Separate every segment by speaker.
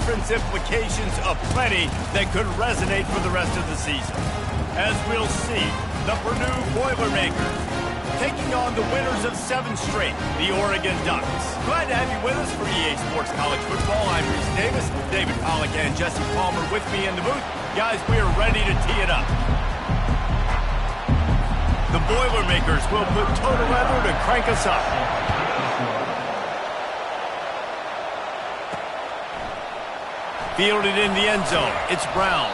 Speaker 1: reference implications aplenty that could resonate for the rest of the season. As we'll see, the Purdue Boilermakers taking on the winners of 7 straight, the Oregon Ducks. Glad to have you with us for EA Sports College Football. I'm Reese Davis, David Pollack and Jesse Palmer with me in the booth. Guys, we are ready to tee it up. The Boilermakers will put total leather to crank us up. Fielded in the end zone. It's Brown.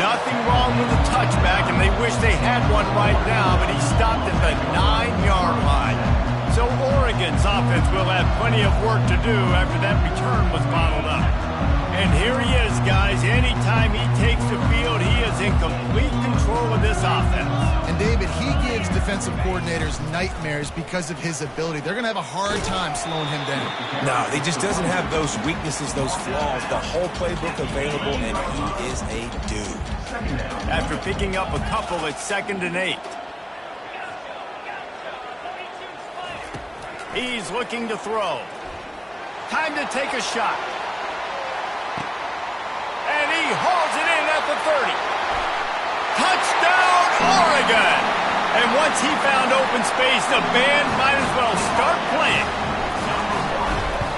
Speaker 1: Nothing wrong with the touchback, and they wish they had one right now, but he stopped at the 9-yard line. So Oregon's offense will have plenty of work to do after that return was bottled up. And here he is, guys. Anytime he takes the field, he is in complete control of this offense.
Speaker 2: And David, he gives defensive coordinators nightmares because of his ability. They're going to have a hard time slowing him down.
Speaker 3: No, he just doesn't have those weaknesses, those flaws, the whole playbook available, and he is a dude.
Speaker 1: After picking up a couple at 2nd and 8. He's looking to throw. Time to take a shot. And he hauls it in at the 30. Touchdown, Oregon! And once he found open space, the band might as well start playing.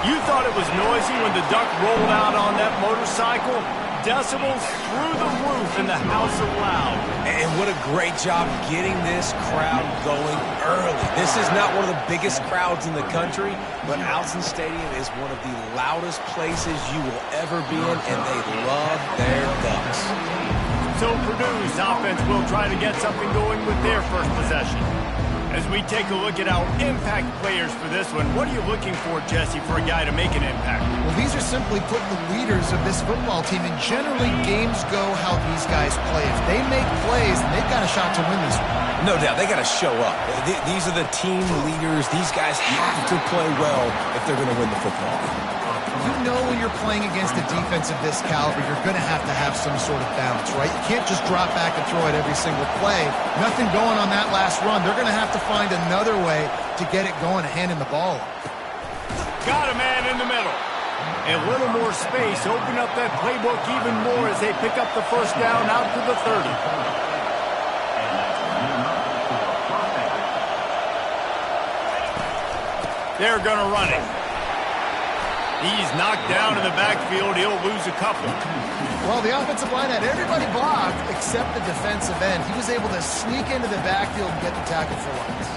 Speaker 1: You thought it was noisy when the Duck rolled out on that motorcycle? Decibels through the roof in the house of loud.
Speaker 3: And what a great job getting this crowd going early. This is not one of the biggest crowds in the country, but Alton Stadium is one of the loudest places you will ever be in, and they love their Ducks.
Speaker 1: So Purdue's offense will try to get something going with their first possession. As we take a look at our impact players for this one, what are you looking for, Jesse, for a guy to make an impact?
Speaker 2: Well, these are simply put the leaders of this football team, and generally games go how these guys play. If they make plays, they've got a shot to win this one.
Speaker 3: No doubt, they got to show up. These are the team leaders. These guys have to play well if they're going to win the football game.
Speaker 2: You know when you're playing against a defense of this caliber, you're going to have some sort of balance, right? You can't just drop back and throw it every single play. Nothing going on that last run. They're going to have to find another way to get it going and handing the ball off.
Speaker 1: Got a man in the middle. A little more space. Open up that playbook even more as they pick up the first down out to the 30. They're going to run it. He's knocked down in the backfield. He'll lose a couple.
Speaker 2: Well, the offensive line had everybody blocked except the defensive end. He was able to sneak into the backfield and get the tackle for once.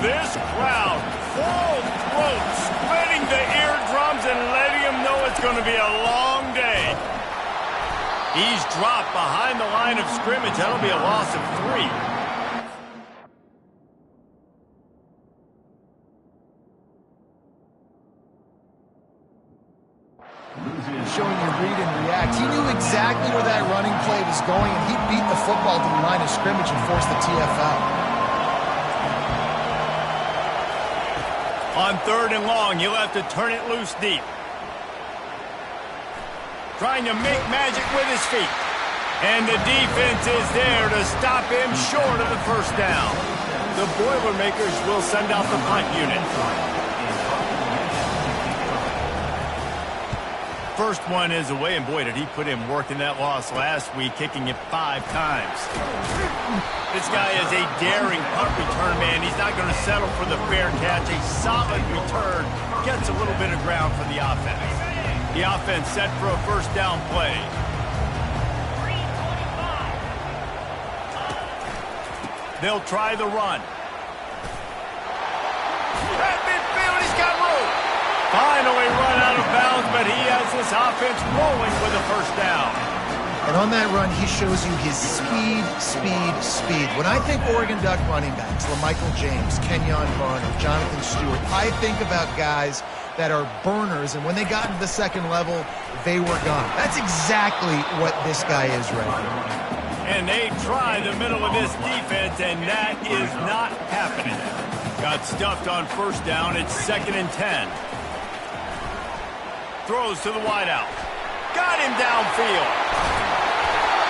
Speaker 1: This crowd, full throat, splitting the eardrums and letting him know it's going to be a long day. He's dropped behind the line of scrimmage. That'll be a loss of 3.
Speaker 2: Showing you read and react. He knew exactly where that running play was going, and he beat the football to the line of scrimmage and forced the TFL.
Speaker 1: On 3rd and long, he'll have to turn it loose deep. Trying to make magic with his feet. And the defense is there to stop him short of the first down. The Boilermakers will send out the punt unit. First one is away, and boy, did he put in work in that loss last week, kicking it 5 times. This guy is a daring punt return man. He's not going to settle for the fair catch. A solid return gets a little bit of ground for the offense. The offense set for a first down play. They'll try the run. At midfield, he's got room. Finally run out of bounds, but he has this offense rolling with a first down.
Speaker 2: And on that run, he shows you his speed, speed, speed. When I think Oregon Duck running backs, LaMichael James, Kenyon Barner, Jonathan Stewart, I think about guys that are burners, and when they got into the second level, they were gone. That's exactly what this guy is right now.
Speaker 1: And they try the middle of this defense, and that is not happening. Got stuffed on first down. It's 2nd and 10. Throws to the wideout. Got him downfield.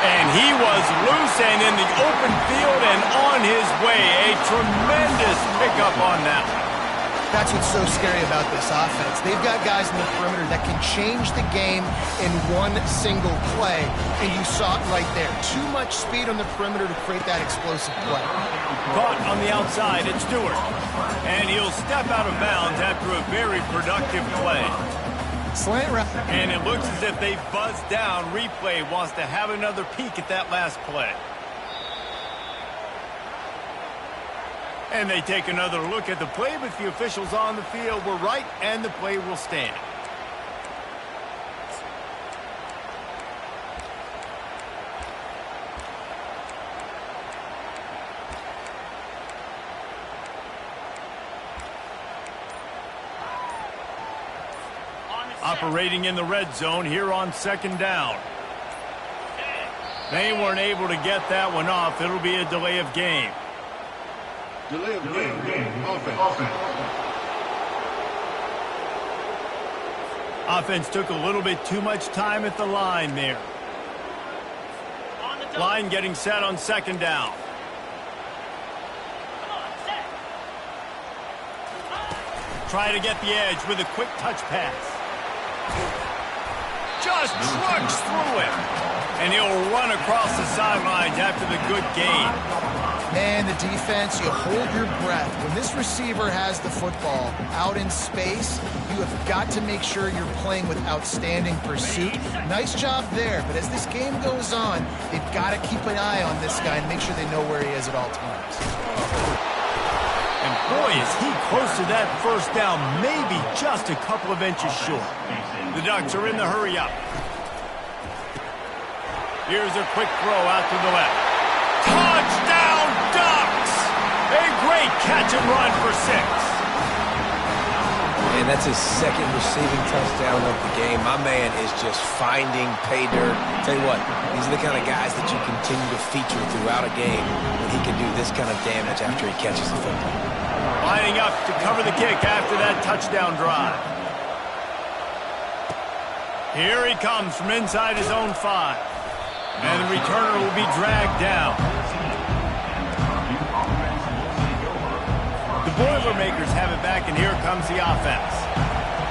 Speaker 1: And he was loose and in the open field and on his way. A tremendous pick up on that one.
Speaker 2: That's what's so scary about this offense. They've got guys in the perimeter that can change the game in one single play, and you saw it right there. Too much speed on the perimeter to create that explosive play.
Speaker 1: Caught on the outside, it's Stewart. And he'll step out of bounds after a very productive play.
Speaker 2: Slant route.
Speaker 1: And it looks as if they buzzed down. Replay wants to have another peek at that last play. And they take another look at the play, but the officials on the field were right, and the play will stand. Operating in the red zone here on second down. They weren't able to get that one off. It'll be a delay of game.
Speaker 4: Delay of game. Offense.
Speaker 1: Offense took a little bit too much time at the line there. Line getting set on second down. Try to get the edge with a quick touch pass. Just trucks through it. And he'll run across the sidelines after the good gain.
Speaker 2: Man, the defense, you hold your breath. When this receiver has the football out in space, you have got to make sure you're playing with outstanding pursuit. Nice job there, but as this game goes on, they've got to keep an eye on this guy and make sure they know where he is at all times.
Speaker 1: And boy, is he close to that first down, maybe just a couple of inches short. The Ducks are in the hurry-up. Here's a quick throw out to the left. Touchdown, Ducks! A great catch and run for 6.
Speaker 3: And that's his second receiving touchdown of the game. My man is just finding pay dirt. Tell you what, these are the kind of guys that you continue to feature throughout a game when he can do this kind of damage after he catches the football.
Speaker 1: Lining up to cover the kick after that touchdown drive. Here he comes from inside his own 5. And the returner will be dragged down. The Boilermakers have it back, and here comes the offense.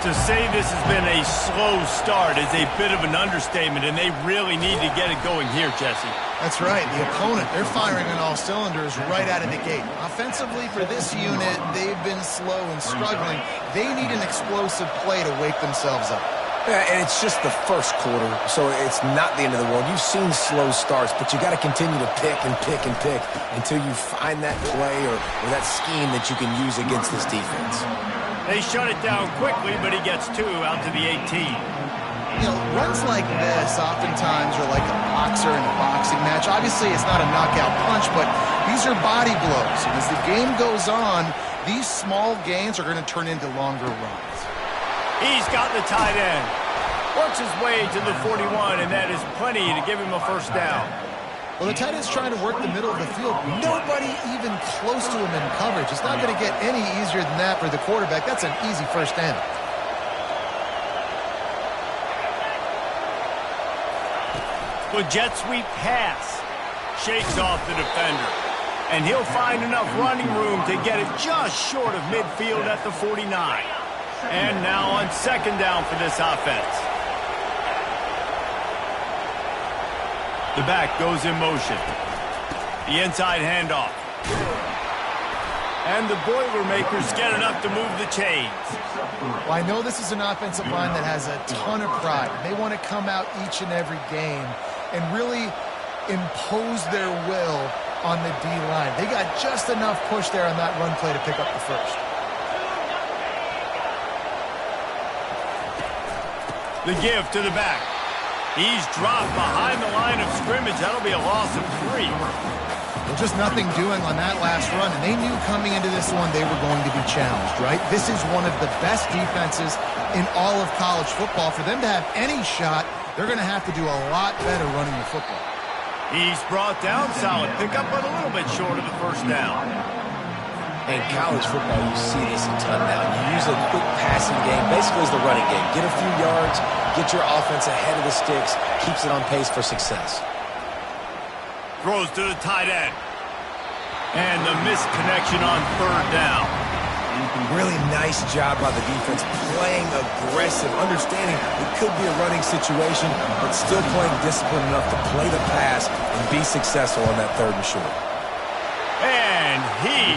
Speaker 1: To say this has been a slow start is a bit of an understatement, and they really need to get it going here, Jesse.
Speaker 2: That's right. The opponent, they're firing on all cylinders right out of the gate. Offensively, for this unit, they've been slow and struggling. They need an explosive play to wake themselves up.
Speaker 3: Yeah, and it's just the first quarter, so it's not the end of the world. You've seen slow starts, but you got to continue to pick and pick and pick until you find that play or that scheme that you can use against this defense.
Speaker 1: They shut it down quickly, but he gets 2 out to the 18.
Speaker 2: You know, runs like this oftentimes are like a boxer in a boxing match. Obviously, it's not a knockout punch, but these are body blows. And as the game goes on, these small gains are going to turn into longer runs.
Speaker 1: He's got the tight end. Works his way to the 41, and that is plenty to give him a first down.
Speaker 2: Well, the tight end's trying to work the middle of the field. Nobody even close to him in coverage. It's not going to get any easier than that for the quarterback. That's an easy first down.
Speaker 1: The jet sweep pass. Shakes off the defender. And he'll find enough running room to get it just short of midfield at the 49. And now on second down for this offense. The back goes in motion. The inside handoff. And the Boilermakers get enough to move the chains.
Speaker 2: Well, I know this is an offensive line that has a ton of pride. They want to come out each and every game and really impose their will on the D-line. They got just enough push there on that run play to pick up the first.
Speaker 1: The give to the back. He's dropped behind the line of scrimmage. That'll be a loss of 3.
Speaker 2: Well, just nothing doing on that last run, and they knew coming into this one they were going to be challenged, right? This is one of the best defenses in all of college football. For them to have any shot, they're going to have to do a lot better running the football.
Speaker 1: He's brought down solid pickup, but a little bit short of the first down.
Speaker 3: In college football, you see this a ton now. You use a quick passing game, basically as the running game. Get a few yards, get your offense ahead of the sticks, keeps it on pace for success.
Speaker 1: Throws to the tight end. And the missed connection on third down.
Speaker 3: Really nice job by the defense, playing aggressive, understanding it could be a running situation, but still playing disciplined enough to play the pass and be successful on that 3rd and short.
Speaker 1: And he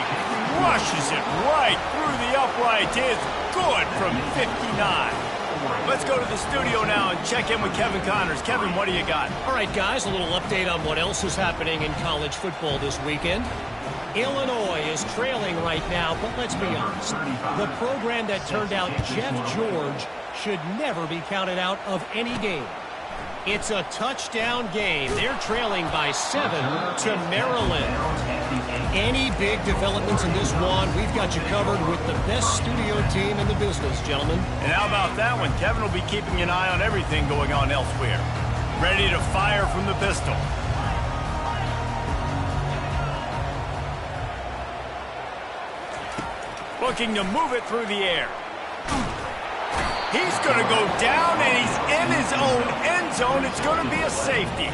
Speaker 1: rushes it right through the uprights. It's good from 59. Let's go to the studio now and check in with Kevin Connors. Kevin, what do you got?
Speaker 5: All right, guys, a little update on what else is happening in college football this weekend. Illinois is trailing right now, but let's be honest. The program that turned out Jeff George should never be counted out of any game. It's a touchdown game. They're trailing by 7 to Maryland. Any big developments in this one, we've got you covered with the best studio team in the business, gentlemen.
Speaker 1: And how about that one? Kevin will be keeping an eye on everything going on elsewhere. Ready to fire from the pistol. Looking to move it through the air. He's going to go down, and he's in his own end zone. It's going to be a safety.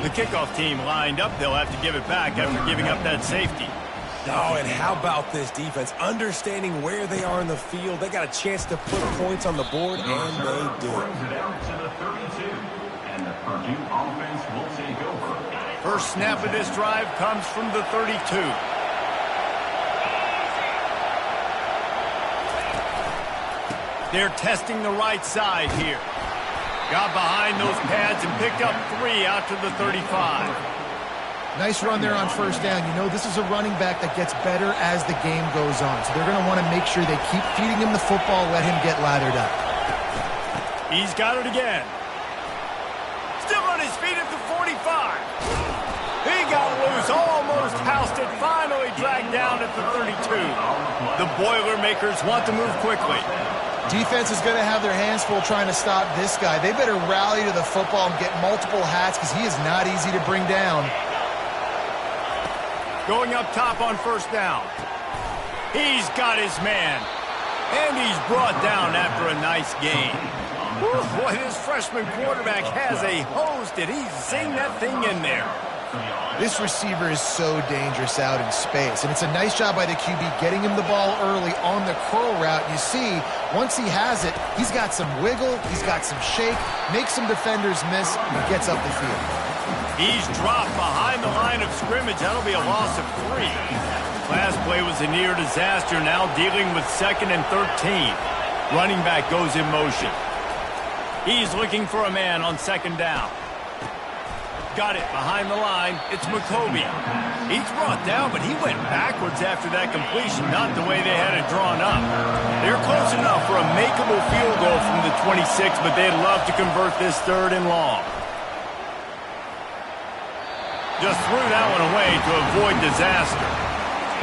Speaker 1: The kickoff team lined up. They'll have to give it back after giving up that safety.
Speaker 3: Oh, and how about this defense? Understanding where they are in the field. They got a chance to put points on the board, and they do.
Speaker 1: First snap of this drive comes from the 32. They're testing the right side here. Got behind those pads and picked up 3 out to the 35.
Speaker 2: Nice run there on first down. You know, this is a running back that gets better as the game goes on. So they're going to want to make sure they keep feeding him the football, let him get lathered up.
Speaker 1: He's got it again. Still on his feet at the 45. He got loose, almost housed it, finally dragged down at the 32. The Boilermakers want to move quickly.
Speaker 2: Defense is going to have their hands full trying to stop this guy. They better rally to the football and get multiple hats because he is not easy to bring down.
Speaker 1: Going up top on first down. He's got his man. And he's brought down after a nice game. Whew, boy, this freshman quarterback has a hose. Did he zing that thing in there?
Speaker 2: This receiver is so dangerous out in space, and it's a nice job by the QB getting him the ball early on the curl route. You see, once he has it, he's got some wiggle, he's got some shake, makes some defenders miss, and gets up the field.
Speaker 1: He's dropped behind the line of scrimmage. That'll be a loss of 3. Last play was a near disaster, now dealing with 2nd and 13. Running back goes in motion. He's looking for a man on 2nd down. Got it behind the line. It's McCoby. He's brought down, but he went backwards after that completion, not the way they had it drawn up. They're close enough for a makeable field goal from the 26, but they'd love to convert this 3rd and long. Just threw that one away to avoid disaster.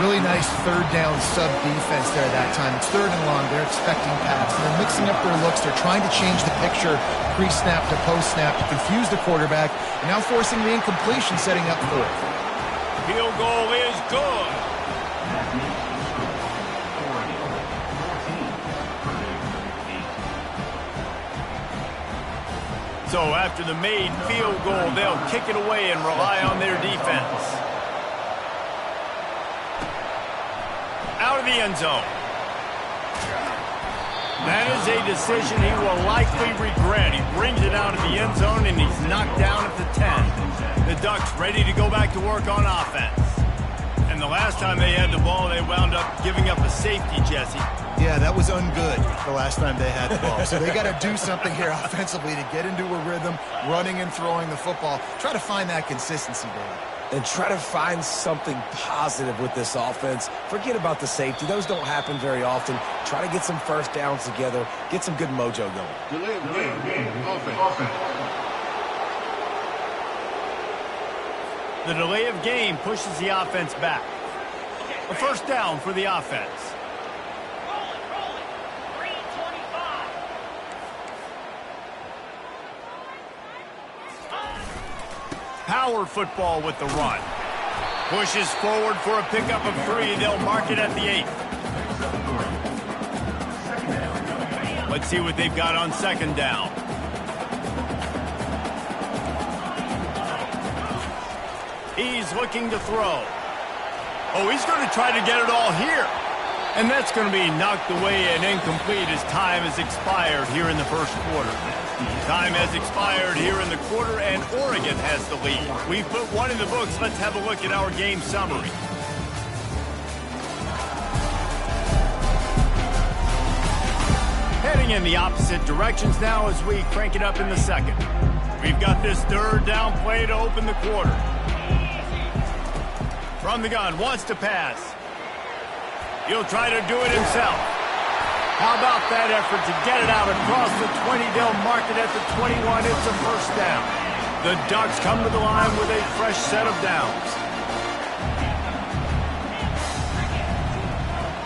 Speaker 2: Really nice 3rd down sub defense there that time. It's 3rd and long. They're expecting pass. They're mixing up their looks. They're trying to change the picture pre-snap to post-snap to confuse the quarterback, and now forcing the incompletion, setting up 4th.
Speaker 1: Field goal is good. So after the made field goal, they'll kick it away and rely on their defense. Out of the end zone. That is a decision he will likely regret. He brings it out of the end zone, and he's knocked down at the 10. The Ducks ready to go back to work on offense. And the last time they had the ball, they wound up giving up a safety, Jesse.
Speaker 2: Yeah, that was ungood the last time they had the ball. So they got to do something here offensively to get into a rhythm, running and throwing the football. Try to find that consistency, Dave.
Speaker 3: And try to find something positive with this offense. Forget about the safety. Those don't happen very often. Try to get some first downs together. Get some good mojo going.
Speaker 4: Delay of game. Offense.
Speaker 1: The delay of game pushes the offense back. A first down for the offense. Power football with the run. Pushes forward for a pickup of 3. They'll mark it at the 8. Let's see what they've got on 2nd down. He's looking to throw. Oh, he's going to try to get it all here. And that's going to be knocked away and incomplete as time has expired here in the first quarter. Time has expired here in the quarter, and Oregon has the lead. We've put one in the books. Let's have a look at our game summary. Heading in the opposite directions now as we crank it up in the second. We've got this third down play to open the quarter. From the gun, wants to pass. He'll try to do it himself. How about that effort to get it out across the 20? They'll mark it at the 21. It's a first down. The Ducks come to the line with a fresh set of downs.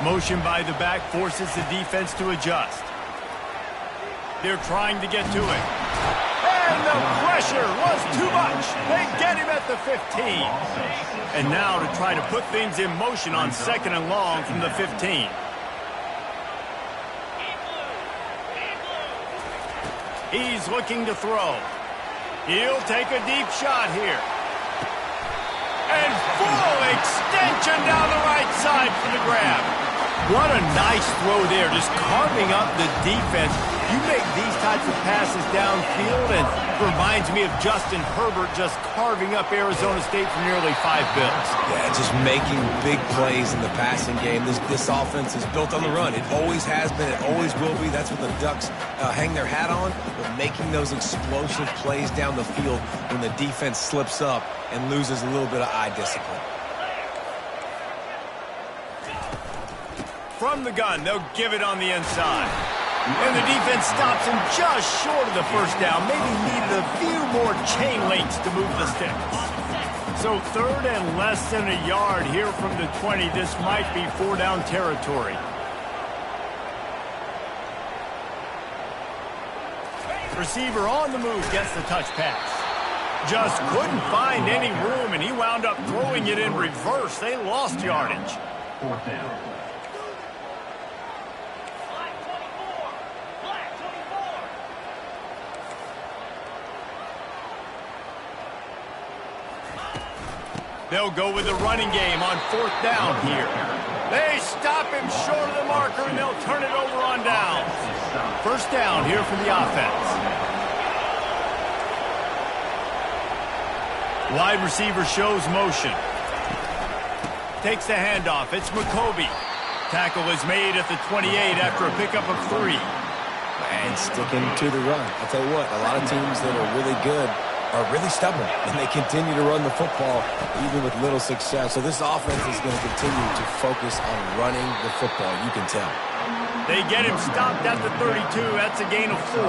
Speaker 1: Motion by the back forces the defense to adjust. They're trying to get to it. And the pressure was too much. They get him at the 15. And now to try to put things in motion on second and long from the 15. He's looking to throw. He'll take a deep shot here. And full extension down the right side for the grab. What a nice throw there, just carving up the defense. You make these types of passes downfield, and it reminds me of Justin Herbert just carving up Arizona State for nearly 5 bills.
Speaker 3: Yeah, just making big plays in the passing game. This offense is built on the run. It always has been. It always will be. That's what the Ducks hang their hat on, but making those explosive plays down the field when the defense slips up and loses a little bit of eye discipline.
Speaker 1: From the gun, they'll give it on the inside. And the defense stops him just short of the first down. Maybe needed a few more chain links to move the sticks. So third and less than a yard here from the 20. This might be 4-down territory. Receiver on the move gets the touch pass. Just couldn't find any room, and he wound up throwing it in reverse. They lost yardage.
Speaker 4: 4th down.
Speaker 1: They'll go with the running game on 4th down here. They stop him short of the marker, and they'll turn it over on down. First down here for the offense. Wide receiver shows motion. Takes the handoff. It's McCoby. Tackle is made at the 28 after a pickup of 3.
Speaker 3: And sticking to the run. I'll tell you what, a lot of teams that are really good are really stubborn, and they continue to run the football even with little success. So this offense is going to continue to focus on running the football. You can tell.
Speaker 1: They get him stopped at the 32. That's a gain of 4.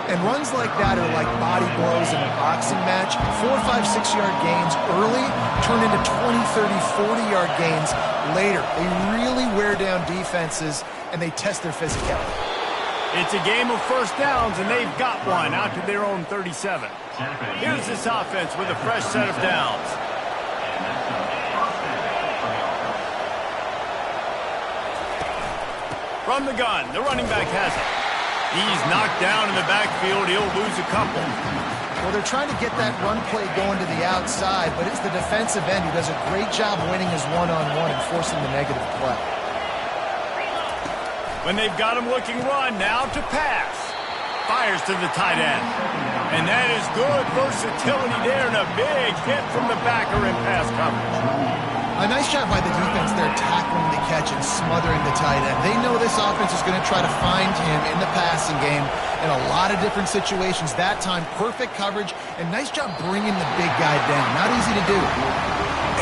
Speaker 2: And runs like that are like body blows in a boxing match. 4, 5, 6-yard gains early turn into 20, 30, 40-yard gains later. They really wear down defenses, and they test their physicality.
Speaker 1: It's a game of first downs, and they've got one out to their own 37. Here's this offense with a fresh set of downs. From the gun, the running back has it. He's knocked down in the backfield. He'll lose a couple.
Speaker 2: Well, they're trying to get that run play going to the outside, but it's the defensive end who does a great job winning his one-on-one and forcing the negative play.
Speaker 1: When they've got him looking run, now to pass. Fires to the tight end. And that is good versatility there, and a big hit from the backer in pass coverage.
Speaker 2: A nice job by the defense there tackling the catch and smothering the tight end. They know this offense is going to try to find him in the passing game in a lot of different situations. That time, perfect coverage, and nice job bringing the big guy down. Not easy to do.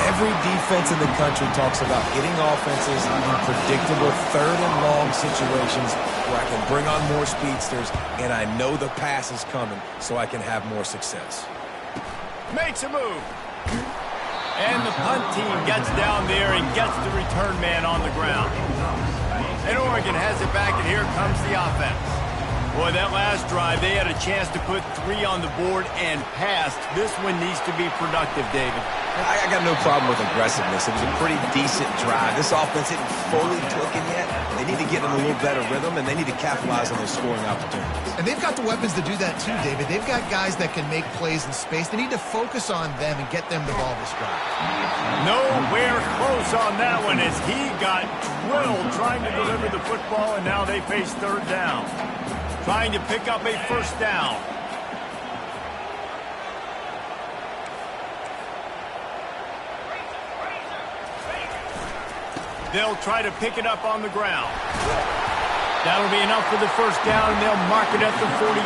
Speaker 3: Every defense in the country talks about getting offenses in predictable third and long situations where I can bring on more speedsters, and I know the pass is coming, so I can have more success.
Speaker 1: Makes a move. And the punt team gets down there and gets the return man on the ground. And Oregon has it back, and here comes the offense. Boy, that last drive, they had a chance to put 3 on the board and passed. This one needs to be productive, David.
Speaker 3: I got no problem with aggressiveness. It was a pretty decent drive. This offense isn't fully clicking yet. They need to get in a little better rhythm, and they need to capitalize on those scoring opportunities.
Speaker 2: And they've got the weapons to do that too, David. They've got guys that can make plays in space. They need to focus on them and get them the ball this drive.
Speaker 1: Nowhere close on that one as he got drilled trying to deliver the football, and now they face third down. Trying to pick up a first down. They'll try to pick it up on the ground. That'll be enough for the first down, and they'll mark it at the 48.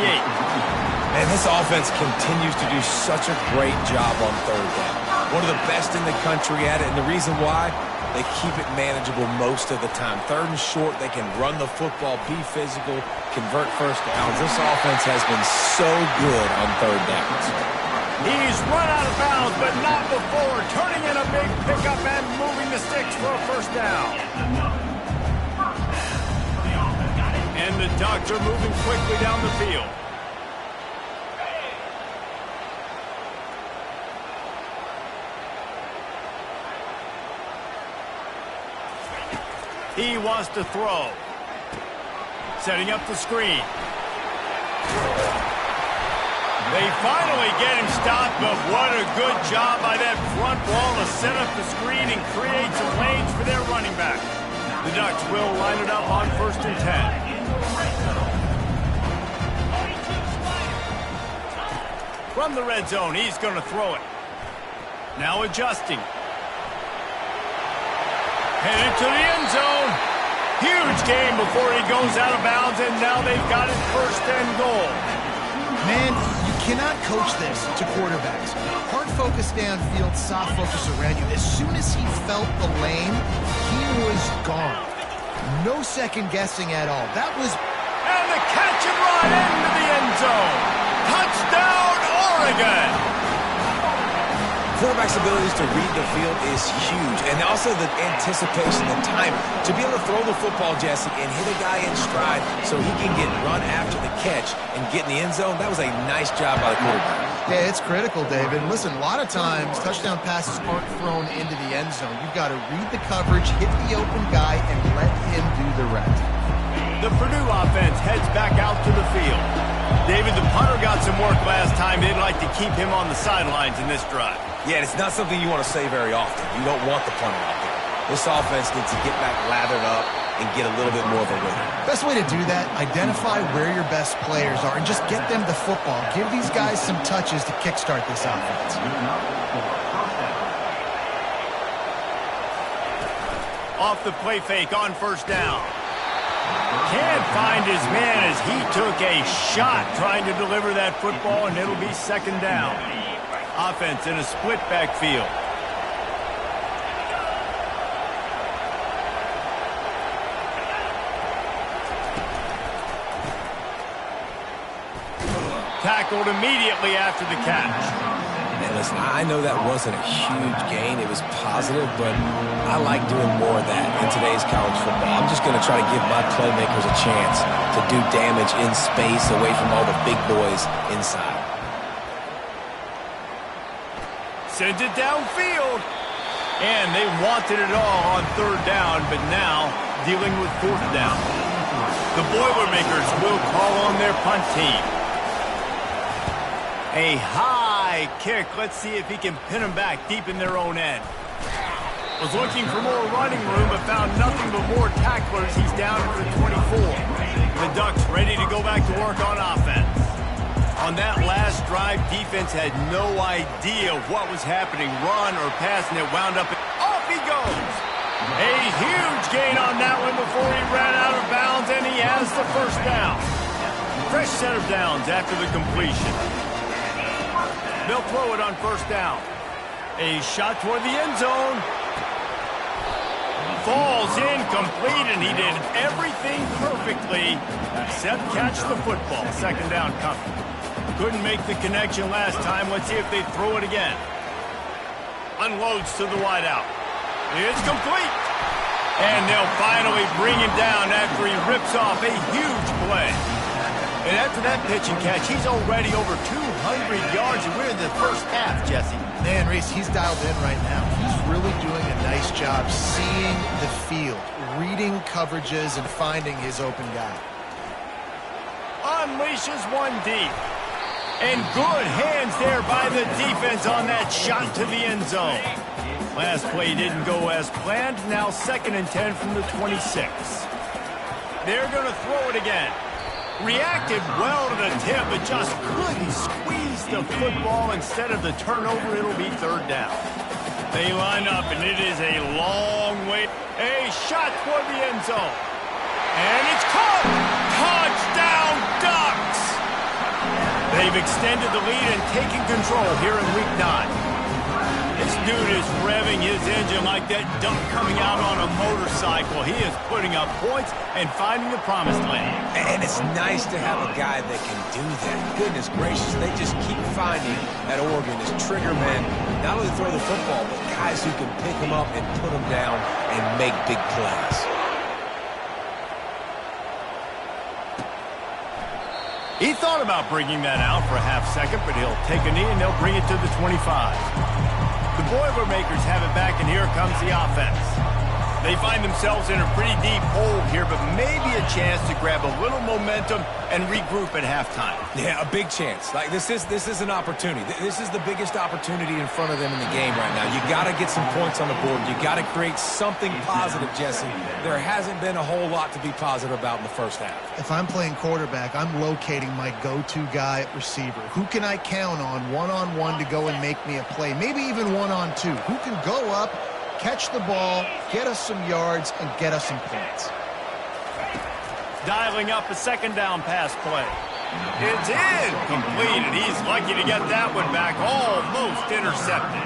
Speaker 3: Man, this offense continues to do such a great job on third down. One of the best in the country at it, and the reason why, they keep it manageable most of the time. Third and short, they can run the football, be physical, convert first downs. This offense has been so good on third downs.
Speaker 1: He's run out of bounds, but not before. Turning in a big pickup and moving the sticks for a first down. And the Ducks are moving quickly down the field. He wants to throw. Setting up the screen. They finally get him stopped, but what a good job by that front wall to set up the screen and create some lanes for their running back. The Ducks will line it up on 1st and 10. From the red zone, he's going to throw it. Now adjusting. Headed to the end zone. Huge gain before he goes out of bounds, and now they've got it 1st and goal.
Speaker 2: Man, you cannot coach this to quarterbacks. Hard focus downfield, soft focus around you. As soon as he felt the lane, he was gone. No second guessing at all. That was...
Speaker 1: And the catch and run into the end zone. Touchdown, Oregon!
Speaker 3: Quarterback's abilities to read the field is huge, and also the anticipation, the time to be able to throw the football, Jesse, and hit a guy in stride so he can get run after the catch and get in the end zone. That was a nice job by the quarterback.
Speaker 2: Yeah, it's critical, David. Listen, a lot of times touchdown passes aren't thrown into the end zone. You've got to read the coverage, hit the open guy, and let him do the rest.
Speaker 1: The Purdue offense heads back out to the field. David, the punter got some work last time. They'd like to keep him on the sidelines in this drive.
Speaker 3: Yeah, it's not something you want to say very often. You don't want the punter out there. This offense needs to get back lathered up and get a little bit more of a rhythm.
Speaker 2: Best way to do that, identify where your best players are and just get them the football. Give these guys some touches to kickstart this offense.
Speaker 1: Off the play fake on 1st down. Can't find his man as he took a shot trying to deliver that football, and it'll be 2nd down. Offense in a split backfield. Tackled immediately after the catch.
Speaker 3: And listen, I know that wasn't a huge gain. It was positive, but I like doing more of that in today's college football. I'm just going to try to give my playmakers a chance to do damage in space away from all the big boys inside.
Speaker 1: Sends it downfield. And they wanted it all on 3rd down, but now dealing with 4th down. The Boilermakers will call on their punt team. A high kick. Let's see if he can pin them back deep in their own end. Was looking for more running room, but found nothing but more tacklers. He's down to the 24. The Ducks ready to go back to work on offense. On that last drive, defense had no idea what was happening, run or pass, and it wound up. Off he goes. A huge gain on that one before he ran out of bounds, and he has the 1st down. Fresh set of downs after the completion. They'll throw it on 1st down. A shot toward the end zone. Falls incomplete, and he did everything perfectly except catch the football. 2nd down coming. Couldn't make the connection last time. Let's see if they throw it again. Unloads to the wideout. It's complete. And they'll finally bring him down after he rips off a huge play. And after that pitch and catch, he's already over 200 yards, and we're in the first half, Jesse.
Speaker 2: Man, Reese, he's dialed in right now. He's really doing a nice job seeing the field, reading coverages, and finding his open guy.
Speaker 1: Unleashes one deep. And good hands there by the defense on that shot to the end zone. Last play didn't go as planned. Now 2nd and 10 from the 26. They're going to throw it again. Reacted well to the tip, but just couldn't squeeze the football. Instead of the turnover, it'll be 3rd down. They line up, and it is a long way. A shot toward the end zone. And it's caught! Touchdown, Ducks! They've extended the lead and taken control here in Week 9. This dude is revving his engine like that duck coming out on a motorcycle. He is putting up points and finding the promised land.
Speaker 3: And it's nice to have a guy that can do that. Goodness gracious, they just keep finding at Oregon as trigger men, not only throw the football, but guys who can pick them up and put them down and make big plays.
Speaker 1: He thought about bringing that out for a half second, but he'll take a knee and they'll bring it to the 25. The Boilermakers have it back, and here comes the offense. They find themselves in a pretty deep hole here, but maybe a chance to grab a little momentum and regroup at halftime.
Speaker 3: Yeah, a big chance. Like this is an opportunity. This is the biggest opportunity in front of them in the game right now. You got to get some points on the board. You got to create something positive, Jesse. There hasn't been a whole lot to be positive about in the first half.
Speaker 2: If I'm playing quarterback, I'm locating my go-to guy at receiver. Who can I count on one-on-one to go and make me a play? Maybe even one-on-two. Who can go up, catch the ball, get us some yards, and get us some points?
Speaker 1: Dialing up a 2nd down pass play. It's incomplete, and he's lucky to get that one back, almost intercepted.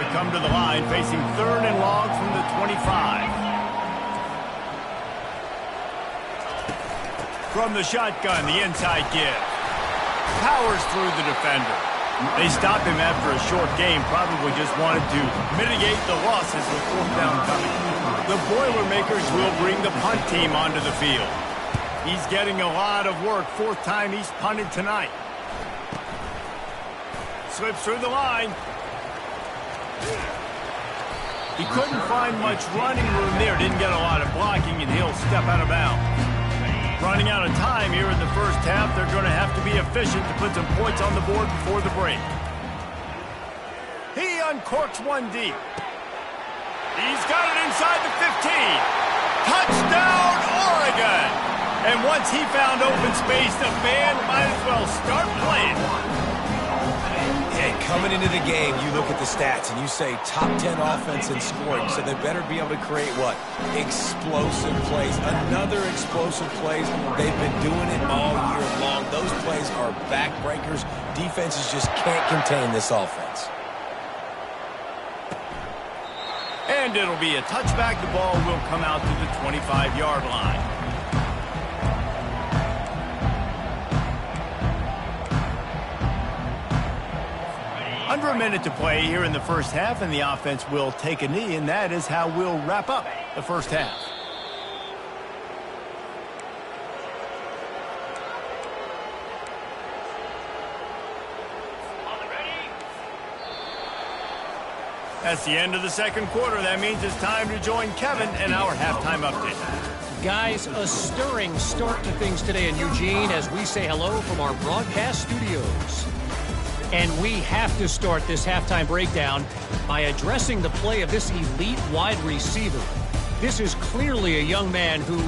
Speaker 1: They come to the line facing 3rd and long from the 25. From the shotgun, the inside give. Powers through the defender. They stopped him after a short game, probably just wanted to mitigate the losses with 4th down coming. The Boilermakers will bring the punt team onto the field. He's getting a lot of work. 4th time he's punted tonight. Slips through the line. He couldn't find much running room there. Didn't get a lot of blocking, and he'll step out of bounds. Running out of time here in the first half. They're going to have to be efficient to put some points on the board before the break. He uncorks one deep. He's got it inside the 15. Touchdown, Oregon! And once he found open space, the band might as well start playing.
Speaker 3: Yeah, coming into the game, you look at the stats and you say top 10 offense in scoring, so they better be able to create what? Explosive plays. Another explosive plays. They've been doing it all year long. Those plays are backbreakers. Defenses just can't contain this offense.
Speaker 1: And it'll be a touchback. The ball will come out to the 25-yard line. Under a minute to play here in the first half, and the offense will take a knee, and that is how we'll wrap up the first half. That's the end of the 2nd quarter. That means it's time to join Kevin in our halftime update.
Speaker 5: Guys, a stirring start to things today in Eugene as we say hello from our broadcast studios. And we have to start this halftime breakdown by addressing the play of this elite wide receiver. This is clearly a young man who,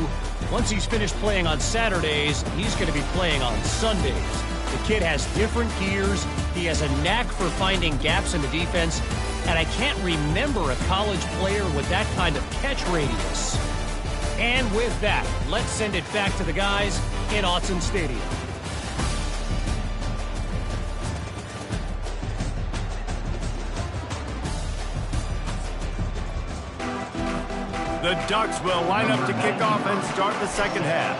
Speaker 5: once he's finished playing on Saturdays, he's going to be playing on Sundays. The kid has different gears. He has a knack for finding gaps in the defense. And I can't remember a college player with that kind of catch radius. And with that, let's send it back to the guys in Autzen Stadium.
Speaker 1: The Ducks will line up to kick off and start the second half.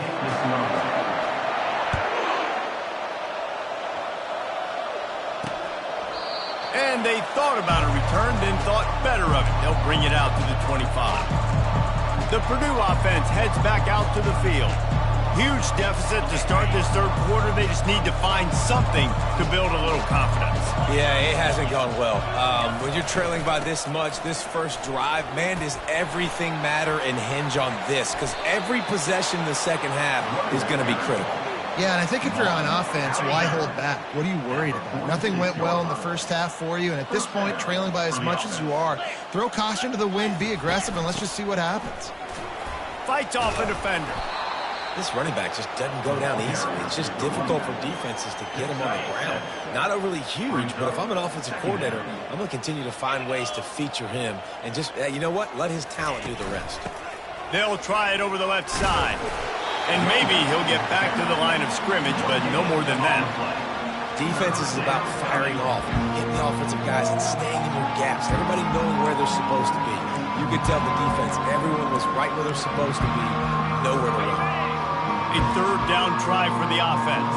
Speaker 1: And they thought about a return, then thought better of it. They'll bring it out to the 25. The Purdue offense heads back out to the field. Huge deficit to start this third quarter. They just need to find something to build a little confidence.
Speaker 3: Yeah, it hasn't gone well. When you're trailing by this much, this first drive, man, does everything matter and hinge on this? Because every possession in the second half is going to be critical.
Speaker 2: Yeah, and I think if you're on offense, why hold back? What are you worried about? Nothing went well in the first half for you, and at this point, trailing by as much as you are, throw caution to the wind, be aggressive, and let's just see what happens.
Speaker 1: Fights off a defender.
Speaker 3: This running back just doesn't go down easily. It's just difficult for defenses to get him on the ground. Not overly huge, but if I'm an offensive coordinator, I'm going to continue to find ways to feature him and just, you know what, let his talent do the rest.
Speaker 1: They'll try it over the left side. And maybe he'll get back to the line of scrimmage, but no more than that.
Speaker 3: Defense is about firing off, hitting the offensive guys, and staying in your gaps. Everybody knowing where they're supposed to be. You could tell the defense, everyone was right where they're supposed to be, nowhere to run.
Speaker 1: A third down try for the offense.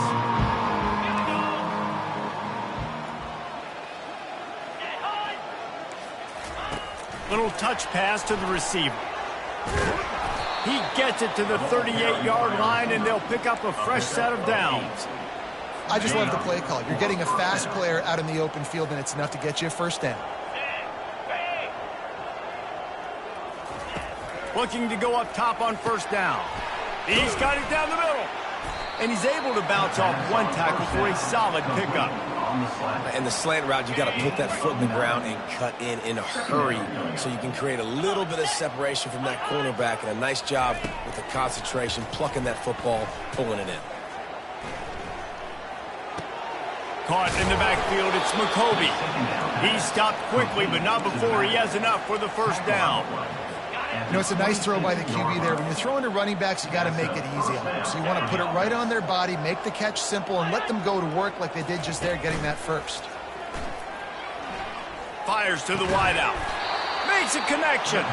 Speaker 1: Little touch pass to the receiver. He gets it to the 38-yard line, and they'll pick up a fresh set of downs.
Speaker 2: I just love the play call. You're getting a fast player out in the open field, and it's enough to get you a first down.
Speaker 1: Looking to go up top on first down. He's got it down the middle. And he's able to bounce off one tackle for a solid pickup.
Speaker 3: And the slant route, you got to put that foot in the ground and cut in a hurry so you can create a little bit of separation from that cornerback. And a nice job with the concentration, plucking that football, pulling it in.
Speaker 1: Caught in the backfield, it's McCoby. He stopped quickly, but not before he has enough for the first down.
Speaker 2: You know, it's a nice throw by the QB there. When you're throwing to running backs, you got to make it easy on them. So you want to put it right on their body, make the catch simple, and let them go to work like they did just there, getting that first.
Speaker 1: Fires to the wideout. Makes a connection.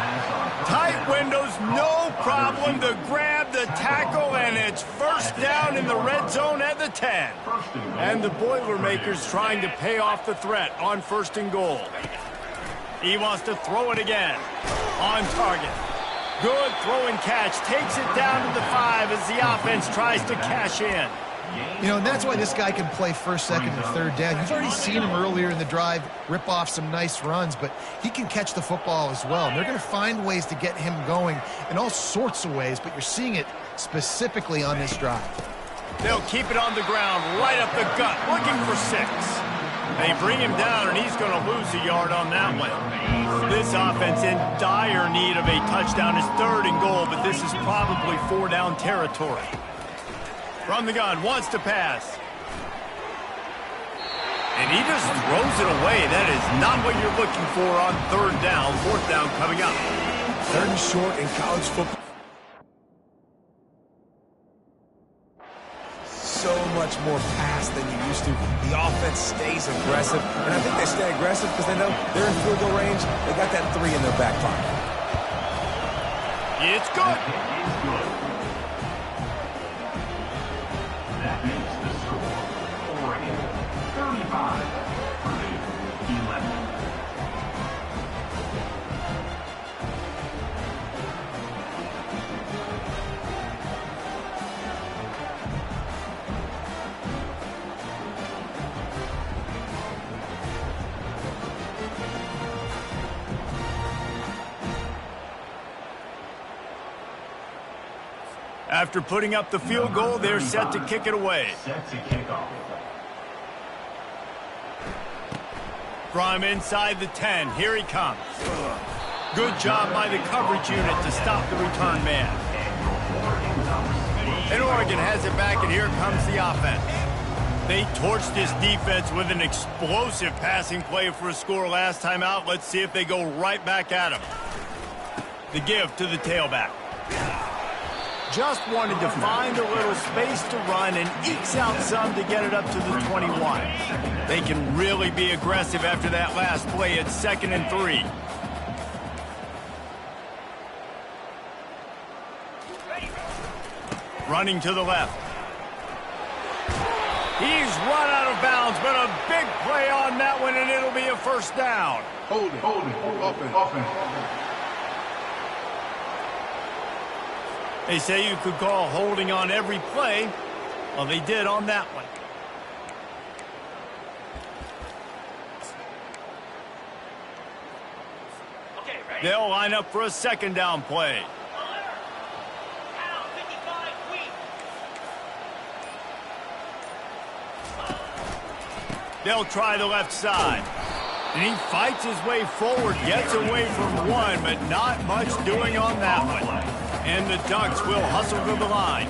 Speaker 1: Tight windows, no problem to grab the tackle, and it's first down in the red zone at the 10. And the Boilermakers trying to pay off the threat on first and goal. He wants to throw it again. On target. Good throw and catch. Takes it down to the 5 as the offense tries to cash in.
Speaker 2: You know, and that's why this guy can play first, second, and third down. You've already seen him earlier in the drive rip off some nice runs, but he can catch the football as well. And they're going to find ways to get him going in all sorts of ways, but you're seeing it specifically on this drive.
Speaker 1: They'll keep it on the ground, right up the gut, looking for 6. They bring him down, and he's going to lose a yard on that one. This offense in dire need of a touchdown is third and goal, but this is probably 4-down territory. From the gun, wants to pass. And he just throws it away. That is not what you're looking for on third down. Fourth down coming up.
Speaker 3: Third and short in college football. So much more pass than you used to. The offense stays aggressive, and I think they stay aggressive because they know they're in field goal range. They got that 3 in their back pocket.
Speaker 1: It's good.
Speaker 4: That makes the score Oregon 35, Purdue 11.
Speaker 1: After putting up the field goal, they're set to kick it away.
Speaker 4: Set to kick off.
Speaker 1: From inside the 10, here he comes. Good job by the coverage unit to stop the return man. And Oregon has it back, and here comes the offense. They torched this defense with an explosive passing play for a score last time out. Let's see if they go right back at him. The give to the tailback. Just wanted to find a little space to run and ekes out some to get it up to the 21. They can really be aggressive after that last play at 2nd and 3. Running to the left. He's run out of bounds, but a big play on that one, and it'll be a first down.
Speaker 4: Hold it, offense.
Speaker 1: They say you could call holding on every play. Well, they did on that one. They'll line up for a second down play. They'll try the left side. And he fights his way forward, gets away from one, but not much doing on that one. And the Ducks will hustle to the line.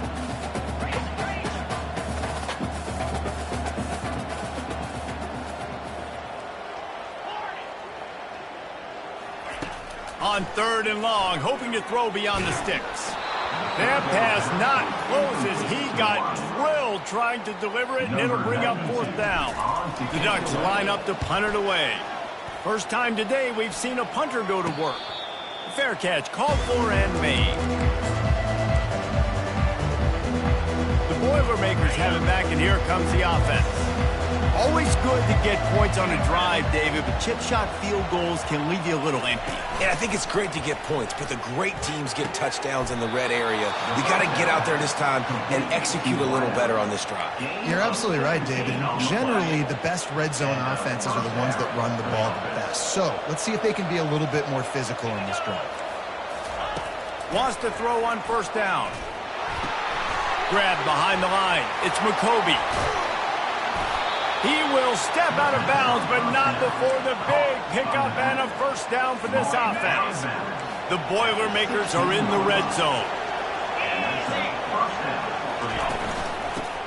Speaker 1: On 3rd and long, hoping to throw beyond the sticks. That pass not close as he got drilled trying to deliver it, and it'll bring up 4th down. The Ducks line up to punt it away. First time today we've seen a punter go to work. Fair catch, called for and made. The Boilermakers have it back, and here comes the offense. Always good to get points on a drive, David, but chip shot field goals can leave you a little empty.
Speaker 3: And I think it's great to get points, but the great teams get touchdowns in the red area. We got to get out there this time and execute a little better on this drive.
Speaker 2: You're absolutely right, David. Generally, the best red zone offenses are the ones that run the ball the best. So let's see if they can be a little bit more physical in this drive.
Speaker 1: Wants to throw on 1st down. Grabbed behind the line. It's McCoby. He will step out of bounds, but not before the big pickup and a 1st down for this offense. The Boilermakers are in the red zone.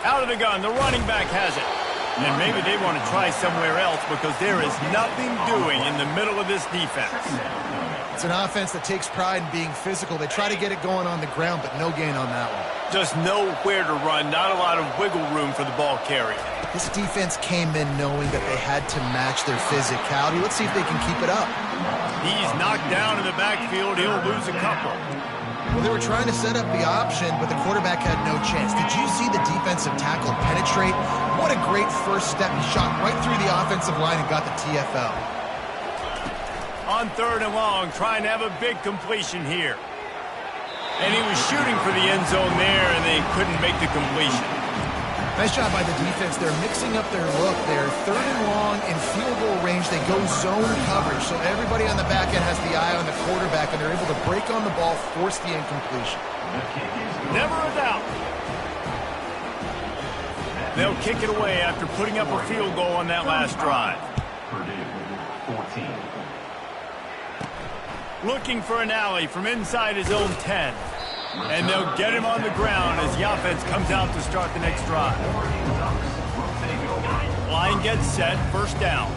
Speaker 1: Out of the gun, the running back has it. And maybe they want to try somewhere else because there is nothing doing in the middle of this defense.
Speaker 2: It's an offense that takes pride in being physical. They try to get it going on the ground, but no gain on that one.
Speaker 1: Just nowhere to run, not a lot of wiggle room for the ball carrier.
Speaker 2: This defense came in knowing that they had to match their physicality. Let's see if they can keep it up.
Speaker 1: He's knocked down in the backfield. He'll lose a couple.
Speaker 2: Well, they were trying to set up the option, but the quarterback had no chance. Did you see the defensive tackle penetrate? What a great first step. He shot right through the offensive line and got the TFL.
Speaker 1: On 3rd and long, trying to have a big completion here. And he was shooting for the end zone there, and they couldn't make the completion.
Speaker 2: Nice job by the defense. They're mixing up their look. They're 3rd and long in field goal range. They go zone coverage, so everybody on the back end has the eye on the quarterback, and they're able to break on the ball, force the incompletion.
Speaker 1: Never a doubt. They'll kick it away after putting up a field goal on that last drive.
Speaker 4: Purdue, 14.
Speaker 1: Looking for an alley from inside his own 10. And they'll get him on the ground as the offense comes out to start the next drive. Line gets set, 1st down.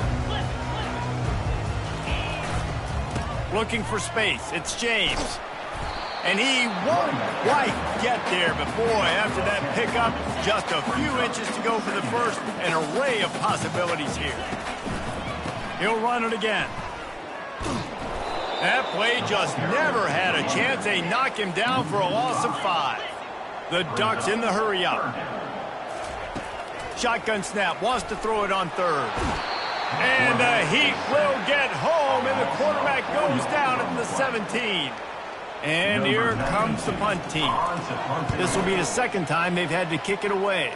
Speaker 1: Looking for space, it's James. And he won't quite get there, but boy, after that pickup, just a few inches to go for the first, an array of possibilities here. He'll run it again. That play just never had a chance. They knock him down for a loss of 5. The Ducks in the hurry-up. Shotgun snap, wants to throw it on 3rd. And the Heat will get home, and the quarterback goes down at the 17. And here comes the punt team. This will be the 2nd time they've had to kick it away.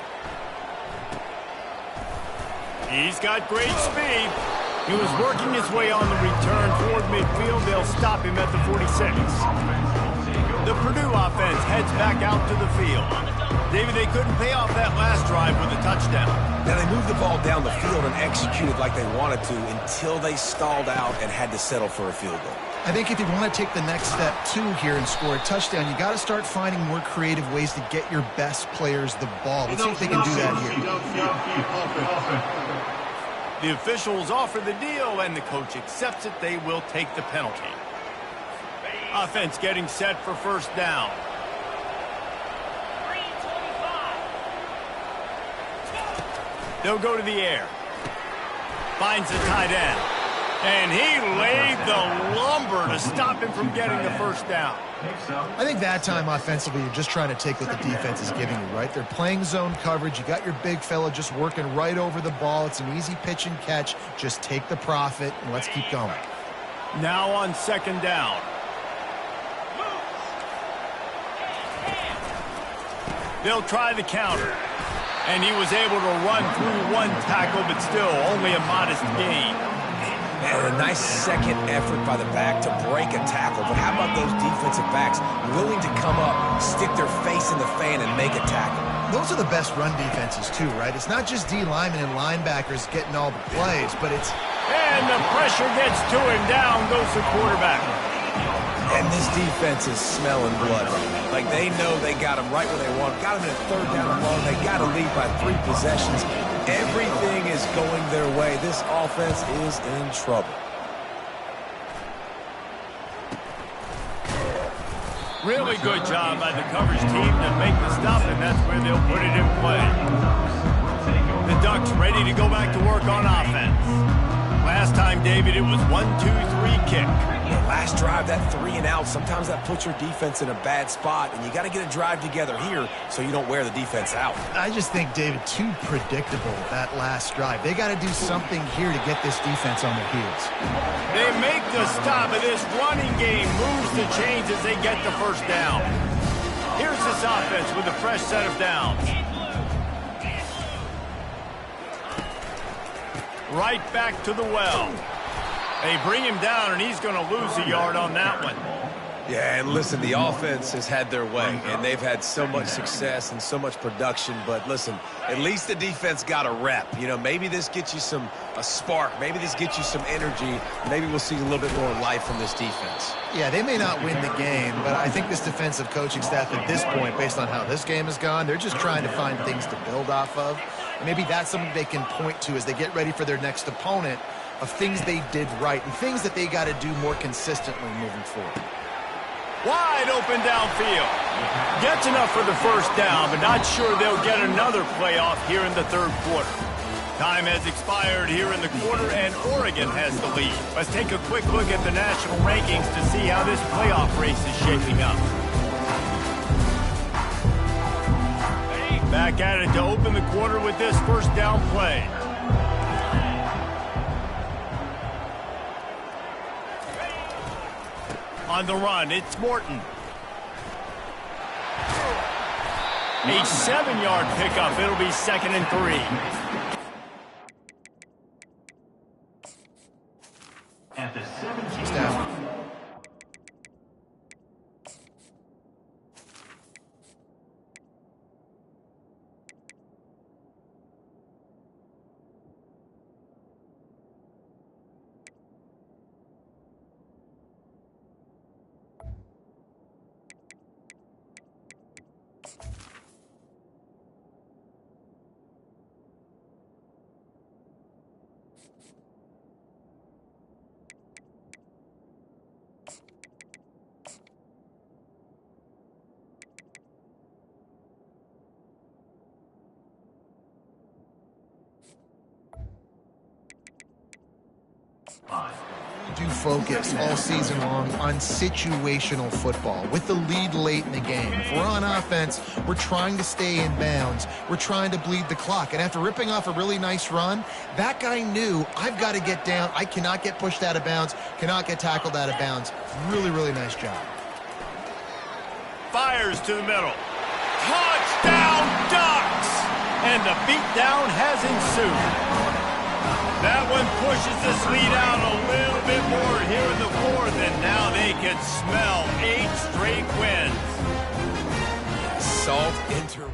Speaker 1: He's got great speed. He was working his way on the return toward midfield. They'll stop him at the 46. The Purdue offense heads back out to the field. David, they couldn't pay off that last drive with a touchdown.
Speaker 3: Now, they moved the ball down the field and executed like they wanted to until they stalled out and had to settle for a field goal.
Speaker 2: I think if you want to take the next step, too, here and score a touchdown, you got to start finding more creative ways to get your best players the ball. Let's see if they can do that here.
Speaker 1: The officials offer the deal, and the coach accepts it. They will take the penalty. Offense getting set for 1st down. They'll go to the air. Finds the tight end. And he laid the lumber to stop him from getting the 1st down.
Speaker 2: I think that time offensively, you're just trying to take what the defense is giving you, right? They're playing zone coverage. You got your big fella just working right over the ball. It's an easy pitch and catch. Just take the profit, and let's keep going.
Speaker 1: Now on 2nd down. They'll try the counter. And he was able to run through one tackle, but still only a modest gain.
Speaker 3: And a nice second effort by the back to break a tackle. But how about those defensive backs willing to come up, stick their face in the fan, and make a tackle?
Speaker 2: Those are the best run defenses, too, right? It's not just D linemen and linebackers getting all the plays, but it's...
Speaker 1: And the pressure gets to him. Down goes the quarterback.
Speaker 3: And this defense is smelling blood. Like, they know they got him right where they want him. Got him in a third down and long. They got to lead by 3 possessions. Everything is going their way. This offense is in trouble.
Speaker 1: Really good job by the coverage team to make the stop, and that's where they'll put it in play. The Ducks ready to go back to work on offense. Last time, David, it was 1-2-3 kick.
Speaker 3: Last drive, that 3 and out, sometimes that puts your defense in a bad spot, and you got to get a drive together here so you don't wear the defense out.
Speaker 2: I just think, David, too predictable, that last drive. They got to do something here to get this defense on their heels.
Speaker 1: They make the stop, and this running game moves the chains as they get the first down. Here's this offense with a fresh set of downs. Right back to the well. They bring him down, and he's going to lose a yard on that one.
Speaker 3: Yeah, and listen, the offense has had their way, and they've had so much success and so much production. But listen, at least the defense got a rep. You know, maybe this gets you a spark. Maybe this gets you some energy. Maybe we'll see a little bit more life from this defense.
Speaker 2: Yeah, they may not win the game, but I think this defensive coaching staff at this point, based on how this game has gone, they're just trying to find things to build off of. And maybe that's something they can point to as they get ready for their next opponent, of things they did right and things that they got to do more consistently moving forward.
Speaker 1: Wide open downfield. Gets enough for the first down, but not sure they'll get another playoff here in the third quarter. Time has expired here in the quarter, and Oregon has the lead. Let's take a quick look at the national rankings to see how this playoff race is shaping up. Back at it to open the quarter with this first down play. On the run, it's Morton. A 7-yard pickup. It'll be 2nd and 3.
Speaker 4: At the 17.
Speaker 2: Staff. Do focus all season long on situational football with the lead late in the game. If we're on offense, we're trying to stay in bounds. We're trying to bleed the clock. And after ripping off a really nice run, that guy knew, I've got to get down. I cannot get pushed out of bounds, cannot get tackled out of bounds. Really, really nice job.
Speaker 1: Fires to the middle. Touchdown, Ducks! And the beatdown has ensued. That one pushes this lead out a little bit more here in the fourth, and now they can smell 8 straight wins.
Speaker 3: Salt inter.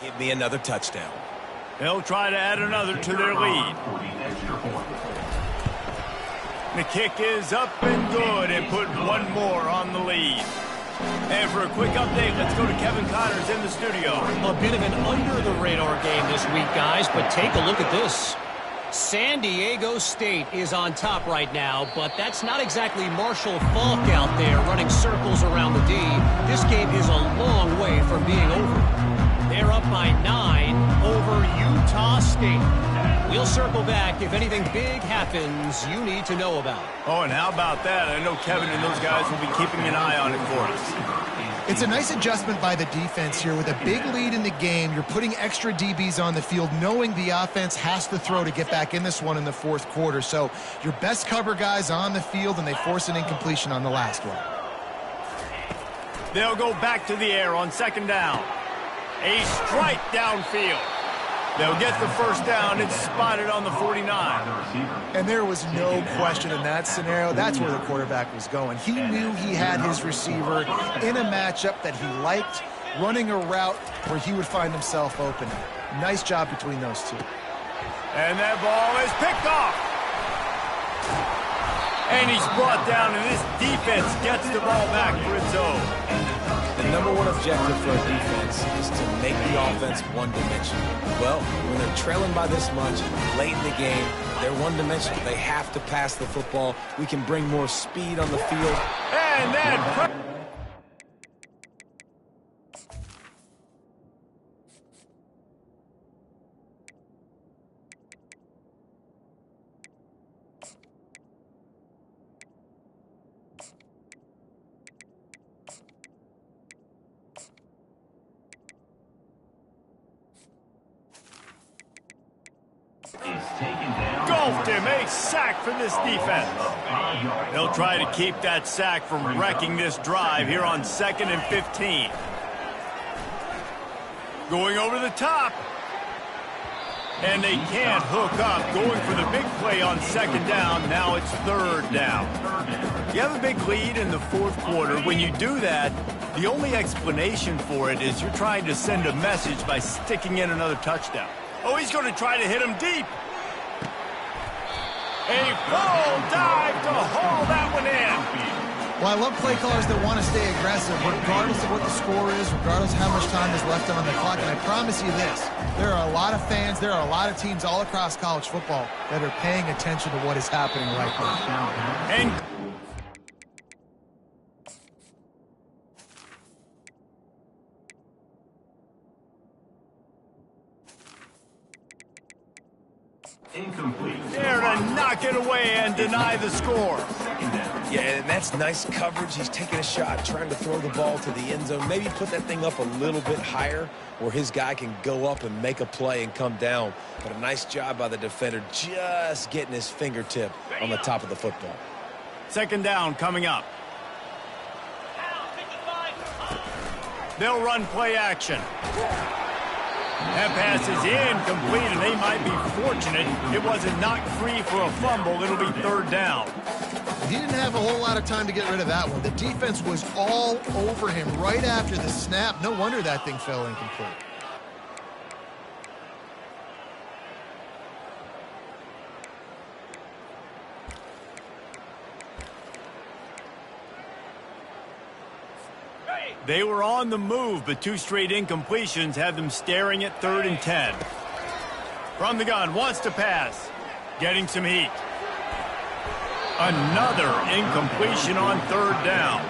Speaker 3: Give me another touchdown.
Speaker 1: They'll try to add another to their lead. The kick is up and good and put one more on the lead. And for a quick update, let's go to Kevin Connors in the studio.
Speaker 5: A bit of an under-the-radar game this week, guys, but take a look at this. San Diego State is on top right now, but that's not exactly Marshall Faulk out there running circles around the D. This game is a long way from being over. They're up by 9 over Utah State. We'll circle back if anything big happens you need to know about.
Speaker 1: Oh, and how about that? I know Kevin and those guys will be keeping an eye on it for us.
Speaker 2: It's a nice adjustment by the defense here. With a big lead in the game, you're putting extra DBs on the field, knowing the offense has to throw to get back in this one in the fourth quarter. So your best cover guys on the field, and they force an incompletion on the last one.
Speaker 1: They'll go back to the air on second down. A strike downfield. They'll get the first down. It's spotted on the 49.
Speaker 2: And there was no question in that scenario. That's where the quarterback was going. He knew he had his receiver in a matchup that he liked, running a route where he would find himself open. Nice job between those two.
Speaker 1: And that ball is picked off. And he's brought down, and this defense gets the ball back for its own.
Speaker 3: The number one objective for a defense is to make the offense one-dimensional. Well, when they're trailing by this much, late in the game, they're one-dimensional. They have to pass the football. We can bring more speed on the field.
Speaker 1: And then... Golfed him, a sack for this defense. They'll try to keep that sack from wrecking this drive here on 2nd and 15. Going over the top. And they can't hook up. Going for the big play on 2nd down. Now it's 3rd down. You have a big lead in the 4th quarter. When you do that, the only explanation for it is you're trying to send a message by sticking in another touchdown. Oh, he's going to try to hit him deep. A full dive to haul that one in.
Speaker 2: Well, I love play callers that want to stay aggressive, regardless of what the score is, regardless of how much time is left on the clock. And I promise you this, there are a lot of fans, there are a lot of teams all across college football that are paying attention to what is happening right now.
Speaker 1: And
Speaker 4: Incomplete.
Speaker 1: there to knock it away and deny the score.
Speaker 3: Yeah, and that's nice coverage. He's taking a shot, trying to throw the ball to the end zone. Maybe put that thing up a little bit higher where his guy can go up and make a play and come down. But a nice job by the defender just getting his fingertip on the top of the football.
Speaker 1: 2nd down coming up. They'll run play action. That pass is incomplete, and they might be fortunate it wasn't knocked free for a fumble. It'll be 3rd down.
Speaker 2: He didn't have a whole lot of time to get rid of that one. The defense was all over him right after the snap. No wonder that thing fell incomplete.
Speaker 1: They were on the move, but 2 straight incompletions have them staring at 3rd and 10. From the gun, wants to pass. Getting some heat. Another incompletion on 3rd down.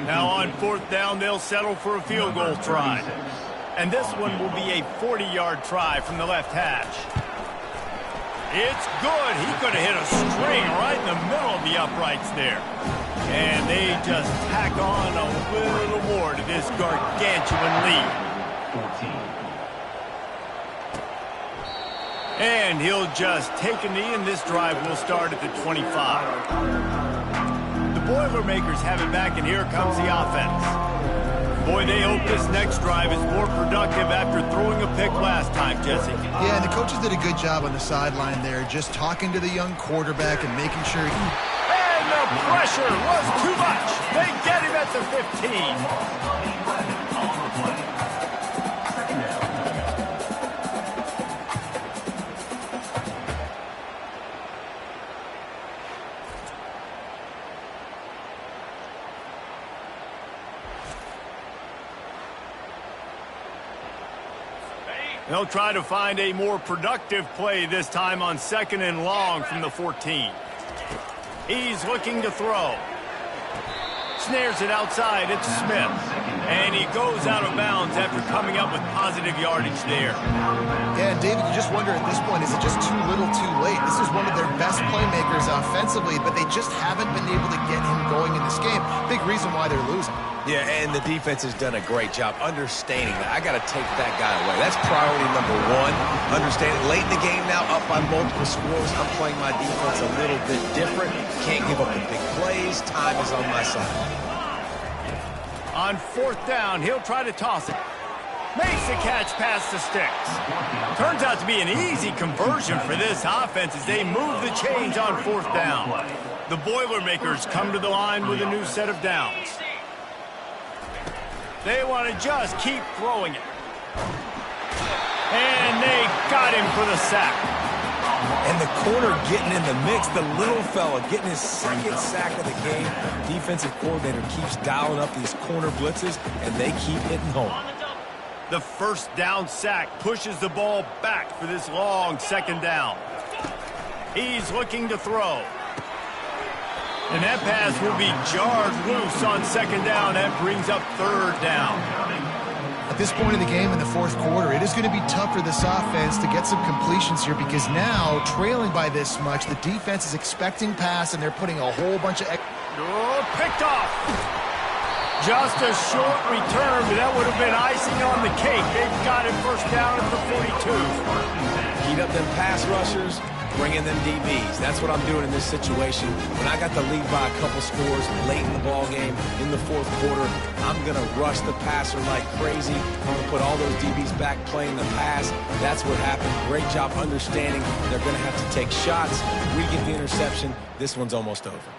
Speaker 1: Now on 4th down, they'll settle for a field goal try. And this one will be a 40-yard try from the left hash. It's good. He could have hit a string right in the middle of the uprights there. And they just tack on a little more to this gargantuan lead. 14. And he'll just take a knee, and this drive will start at the 25. The Boilermakers have it back, and here comes the offense. Boy, they hope this next drive is more productive after throwing a pick last time, Jesse.
Speaker 2: Yeah, and the coaches did a good job on the sideline there, just talking to the young quarterback and making sure he...
Speaker 1: And the pressure was too much. They get him at the 15. They'll try to find a more productive play this time on 2nd and long from the 14. He's looking to throw. Snares it outside. It's Smith. And he goes out of bounds after coming up with positive yardage there.
Speaker 2: Yeah, and David, you just wonder at this point, is it just too little too late? This is one of their best playmakers offensively, but they just haven't been able to get him going in this game. Big reason why they're losing.
Speaker 3: Yeah, and the defense has done a great job understanding that. I got to take that guy away. That's priority number one. Understanding late in the game now, up by multiple scores. I'm playing my defense a little bit different. Can't give up the big plays. Time is on my side.
Speaker 1: On 4th down, he'll try to toss it. Makes the catch past the sticks. Turns out to be an easy conversion for this offense as they move the chains on 4th down. The Boilermakers come to the line with a new set of downs. They want to just keep throwing it. And they got him for the sack.
Speaker 3: And the corner getting in the mix, the little fella getting his second sack of the game. Defensive coordinator keeps dialing up these corner blitzes, and they keep hitting home.
Speaker 1: The 1st down sack pushes the ball back for this long 2nd down. He's looking to throw. And that pass will be jarred loose on 2nd down. That brings up 3rd down.
Speaker 2: At this point in the game in the 4th quarter, it is going to be tough for this offense to get some completions here because now, trailing by this much, the defense is expecting pass, and they're putting a whole bunch of...
Speaker 1: Picked off. Just a short return, but that would have been icing on the cake. They've got it 1st down at the 42.
Speaker 3: Heat up them pass rushers, bring in them DBs. That's what I'm doing in this situation. When I got the lead by a couple scores late in the ball game, in the 4th quarter, I'm going to rush the passer like crazy. I'm going to put all those DBs back playing the pass. That's what happened. Great job understanding they're going to have to take shots. We get the interception. This one's almost over.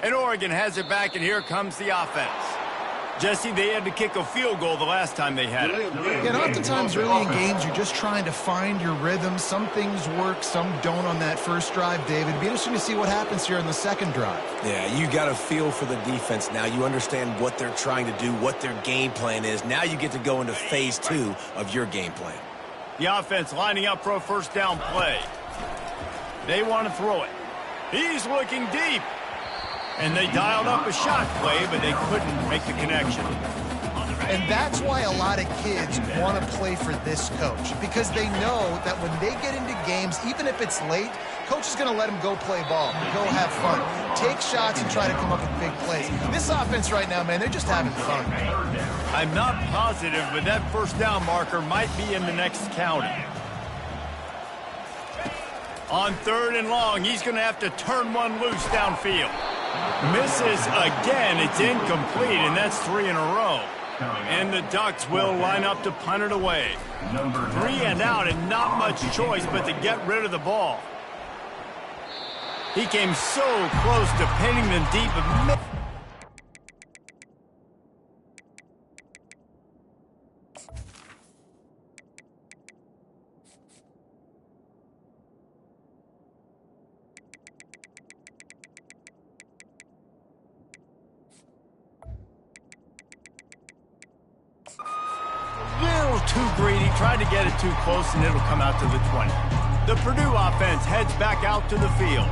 Speaker 1: And Oregon has it back, and here comes the offense. Jesse, they had to kick a field goal the last time they had it.
Speaker 2: Yeah, and oftentimes early in games, you're just trying to find your rhythm. Some things work, some don't on that 1st drive, David. It'd be interesting to see what happens here in the 2nd drive.
Speaker 3: Yeah, you got a feel for the defense now. You understand what they're trying to do, what their game plan is. Now you get to go into phase 2 of your game plan.
Speaker 1: The offense lining up for a 1st down play. They want to throw it. He's looking deep. And they dialed up a shot play, but they couldn't make the connection.
Speaker 2: And that's why a lot of kids want to play for this coach, because they know that when they get into games, even if it's late, coach is going to let them go play ball, go have fun, take shots and try to come up with big plays. This offense right now, man, they're just having fun.
Speaker 1: I'm not positive, but that 1st down marker might be in the next county. On 3rd and long, he's going to have to turn one loose downfield. Misses again. It's incomplete, and that's 3 in a row. And the Ducks will line up to punt it away. 3 and out, and not much choice but to get rid of the ball. He came so close to pinning them deep. Too greedy, tried to get it too close, and it'll come out to the 20. The Purdue offense heads back out to the field.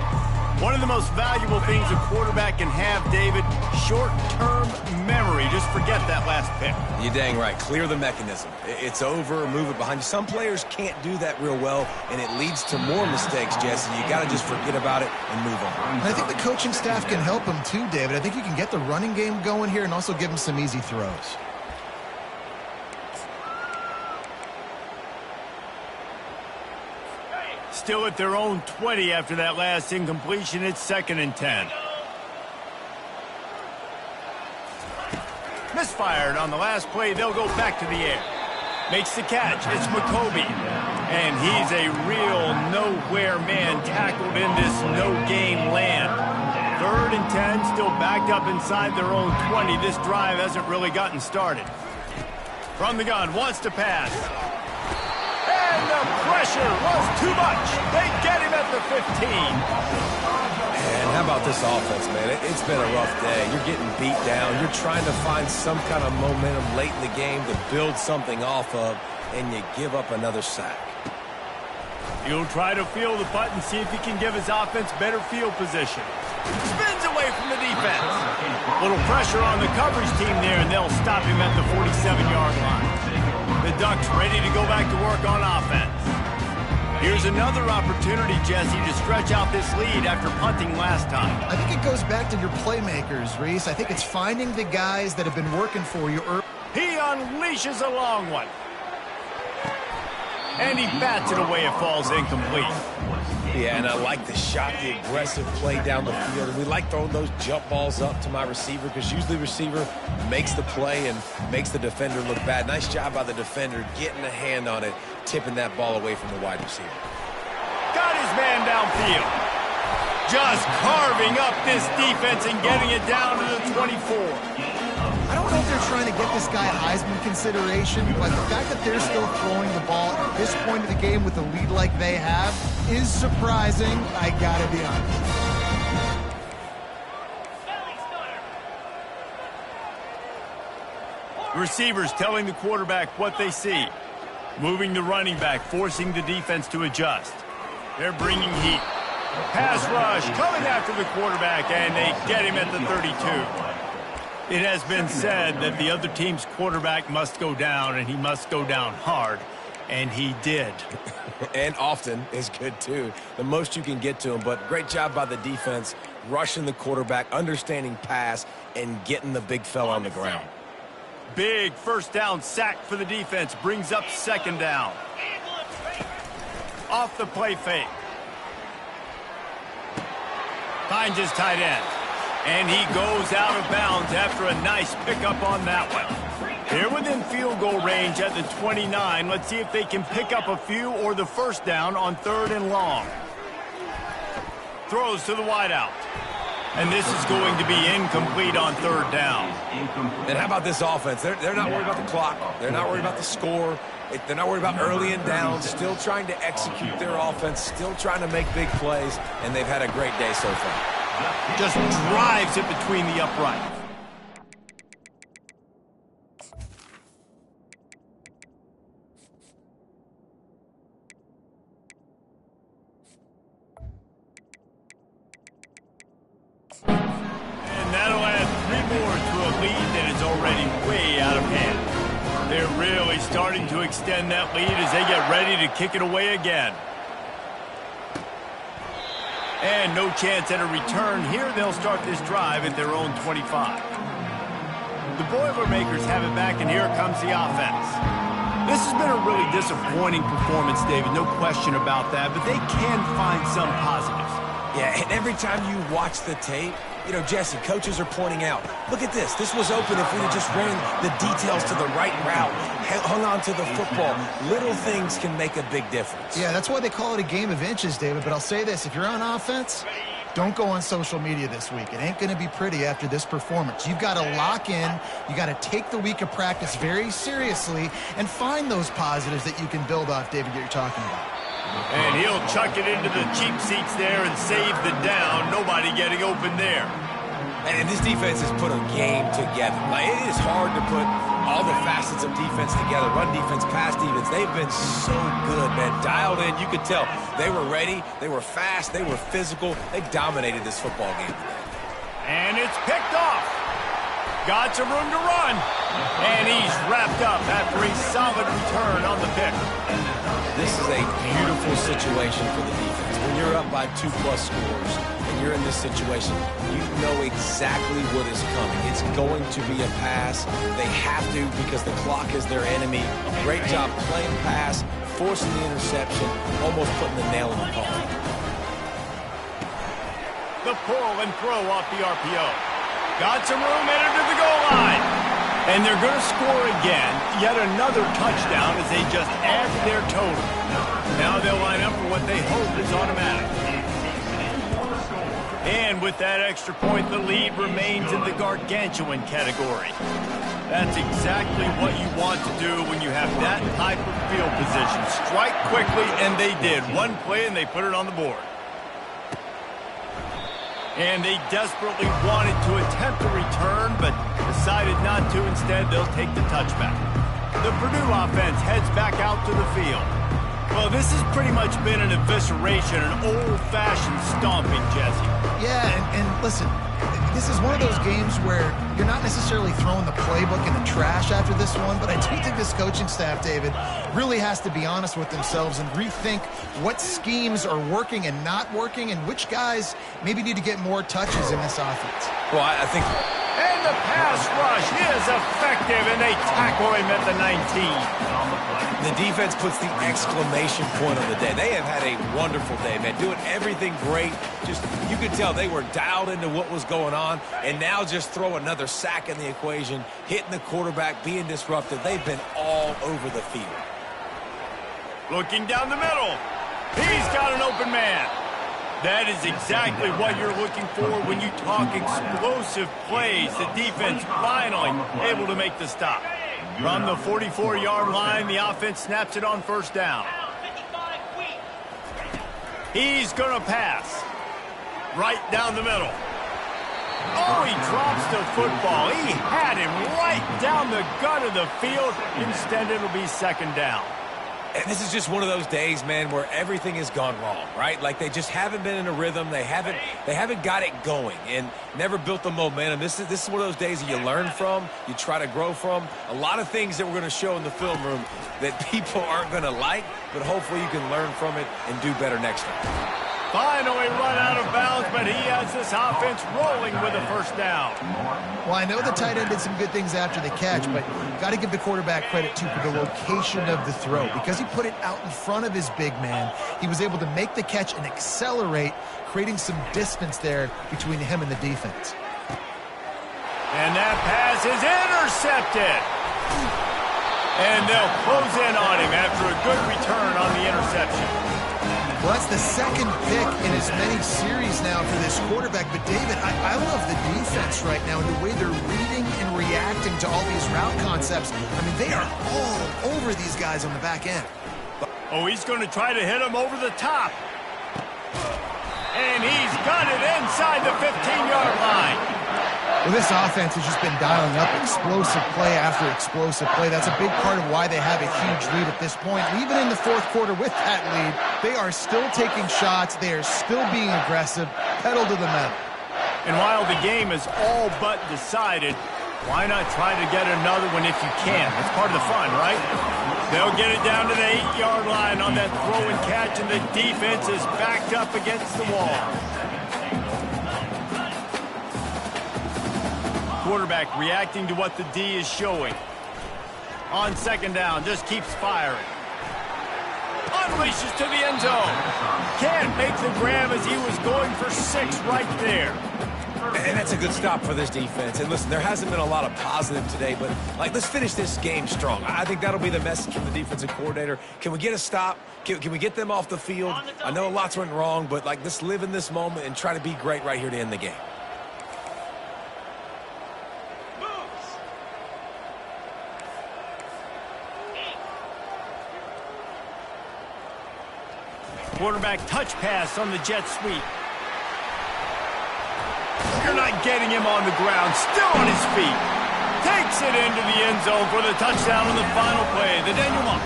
Speaker 1: One of the most valuable things a quarterback can have, David, short-term memory. Just forget that last pick.
Speaker 3: You're dang right. Clear the mechanism. It's over, move it behind you. Some players can't do that real well, and it leads to more mistakes, Jesse. You got to just forget about it and move on.
Speaker 2: And I think the coaching staff can help him too, David. I think you can get the running game going here and also give him some easy throws.
Speaker 1: Still at their own 20 after that last incompletion. It's 2nd and 10. Misfired on the last play. They'll go back to the air. Makes the catch. It's McCoby. And he's a real nowhere man tackled in this no-game land. 3rd and 10, still backed up inside their own 20. This drive hasn't really gotten started. From the gun, wants to pass. And the pressure was too much. They get him at the 15.
Speaker 3: And how about this offense, man? It's been a rough day. You're getting beat down. You're trying to find some kind of momentum late in the game to build something off of, and you give up another sack.
Speaker 1: He'll try to field the punt and see if he can give his offense better field position. Spins away from the defense. A little pressure on the coverage team there, and they'll stop him at the 47-yard line. The Ducks ready to go back to work on offense. Here's another opportunity, Jesse, to stretch out this lead after punting last time.
Speaker 2: I think it goes back to your playmakers, Reese. I think it's finding the guys that have been working for you early.
Speaker 1: He unleashes a long one. And he bats it away. It falls incomplete.
Speaker 3: Yeah, and I like the shot, the aggressive play down the field. And we like throwing those jump balls up to my receiver because usually the receiver makes the play and makes the defender look bad. Nice job by the defender getting a hand on it, tipping that ball away from the wide receiver.
Speaker 1: Got his man downfield. Just carving up this defense and getting it down to the 24.
Speaker 2: I don't know if they're trying to get this guy Heisman consideration, but the fact that they're still throwing the ball at this point of the game with a lead like they have is surprising, I gotta be honest.
Speaker 1: Receivers telling the quarterback what they see. Moving the running back, forcing the defense to adjust. They're bringing heat. Pass rush, coming after the quarterback, and they get him at the 32. It has been said that the other team's quarterback must go down, and he must go down hard, and he did.
Speaker 3: And often is good, too. The most you can get to him, but great job by the defense, rushing the quarterback, understanding pass, and getting the big fella on the ground.
Speaker 1: Big first down sack for the defense, brings up second down. Off the play fake. Finds his tight end. And he goes out of bounds after a nice pickup on that one. They're within field goal range at the 29. Let's see if they can pick up a few or the first down on 3rd and long. Throws to the wideout. And this is going to be incomplete on 3rd down.
Speaker 3: And how about this offense? They're not worried about the clock. They're not worried about the score. They're not worried about early and down. Still trying to execute their offense. Still trying to make big plays. And they've had a great day so far.
Speaker 1: Just drives it between the uprights. And that'll add 3 more to a lead that is already way out of hand. They're really starting to extend that lead as they get ready to kick it away again. And no chance at a return here. They'll start this drive at their own 25. The Boilermakers have it back, and here comes the offense. This has been a really disappointing performance, David. No question about that, but they can find some positives.
Speaker 3: Yeah, and every time you watch the tape, you know, Jesse, coaches are pointing out, look at this. This was open if we'd have just ran the details to the right route, hung on to the football. Little things can make a big difference.
Speaker 2: Yeah, that's why they call it a game of inches, David. But I'll say this, if you're on offense, don't go on social media this week. It ain't going to be pretty after this performance. You've got to lock in. You got to take the week of practice very seriously and find those positives that you can build off, David, that you're talking about.
Speaker 1: And he'll chuck it into the cheap seats there and save the down. Nobody getting open there.
Speaker 3: And this defense has put a game together. Like, it is hard to put all the facets of defense together. Run defense, pass defense. They've been so good, man. Dialed in. You could tell they were ready. They were fast. They were physical. They dominated this football game today.
Speaker 1: And it's picked off. Got some room to run. And he's wrapped up after a solid return on the pick.
Speaker 3: This is a beautiful situation for the defense. When you're up by 2+ scores and you're in this situation, you know exactly what is coming. It's going to be a pass. They have to because the clock is their enemy. Great job playing pass, forcing the interception, almost putting the nail in the coffin.
Speaker 1: The pull and throw off the RPO. Got some room, headed to the goal line. And they're going to score again. Yet another touchdown as they just add to their total. Now they'll line up for what they hope is automatic. And with that extra point, the lead remains in the gargantuan category. That's exactly what you want to do when you have that type of field position. Strike quickly, and they did. One play, and they put it on the board. And they desperately wanted to attempt a return, but decided not to. Instead, they'll take the touchback. The Purdue offense heads back out to the field. Well, this has pretty much been an evisceration, an old-fashioned stomping, Jesse.
Speaker 2: Yeah, and listen, this is one of those games where you're not necessarily throwing the playbook in the trash after this one, but I do think this coaching staff, David, really has to be honest with themselves and rethink what schemes are working and not working and which guys maybe need to get more touches in this offense.
Speaker 3: Well, I think...
Speaker 1: And the pass rush is effective, and they tackle him at the 19.
Speaker 3: The defense puts the exclamation point on the day. They have had a wonderful day, man. Doing everything great. Just, you could tell they were dialed into what was going on, and now just throw another sack in the equation, hitting the quarterback, being disruptive. They've been all over the field.
Speaker 1: Looking down the middle. He's got an open man. That is exactly what you're looking for when you talk explosive plays. The defense finally able to make the stop. From the 44-yard line, the offense snaps it on first down. He's going to pass. Right down the middle. Oh, he drops the football. He had him right down the gut of the field. Instead, it'll be second down.
Speaker 3: And this is just one of those days, man, where everything has gone wrong, right? Like they just haven't been in a rhythm. They haven't got it going and never built the momentum. This is one of those days that you learn from, you try to grow from. A lot of things that we're going to show in the film room that people aren't going to like, but hopefully you can learn from it and do better next time.
Speaker 1: Finally run out of bounds, but he has this offense rolling with a first down.
Speaker 2: Well, I know the tight end did some good things after the catch, but got to give the quarterback credit, too, for the location of the throw. Because he put it out in front of his big man, he was able to make the catch and accelerate, creating some distance there between him and the defense.
Speaker 1: And that pass is intercepted. And they'll close in on him after a good return on the interception.
Speaker 2: Well, that's the second pick in as many series now for this quarterback. But, David, I love the defense right now and the way they're reading and reacting to all these route concepts. I mean, they are all over these guys on the back end.
Speaker 1: Oh, he's going to try to hit him over the top. And he's got it inside the 15-yard line.
Speaker 2: Well, this offense has just been dialing up explosive play after explosive play. That's a big part of why they have a huge lead at this point. Even in the fourth quarter with that lead, they are still taking shots. They are still being aggressive, pedal to the metal.
Speaker 1: And while the game is all but decided, why not try to get another one if you can? That's part of the fun, right? They'll get it down to the 8-yard line on that throw and catch, and the defense is backed up against the wall. Quarterback reacting to what the D is showing. On second down, just keeps firing. Unleashes to the end zone. Can't make the grab as he was going for 6 right there.
Speaker 3: And that's a good stop for this defense. And listen, there hasn't been a lot of positive today, but let's finish this game strong. I think that'll be the message from the defensive coordinator. Can we get a stop? Can we get them off the field? I know lots went wrong, but let's live in this moment and try to be great right here to end the game.
Speaker 1: Quarterback touch pass on the jet sweep. You're not getting him on the ground. Still on his feet. Takes it into the end zone for the touchdown on the final play. The denouement.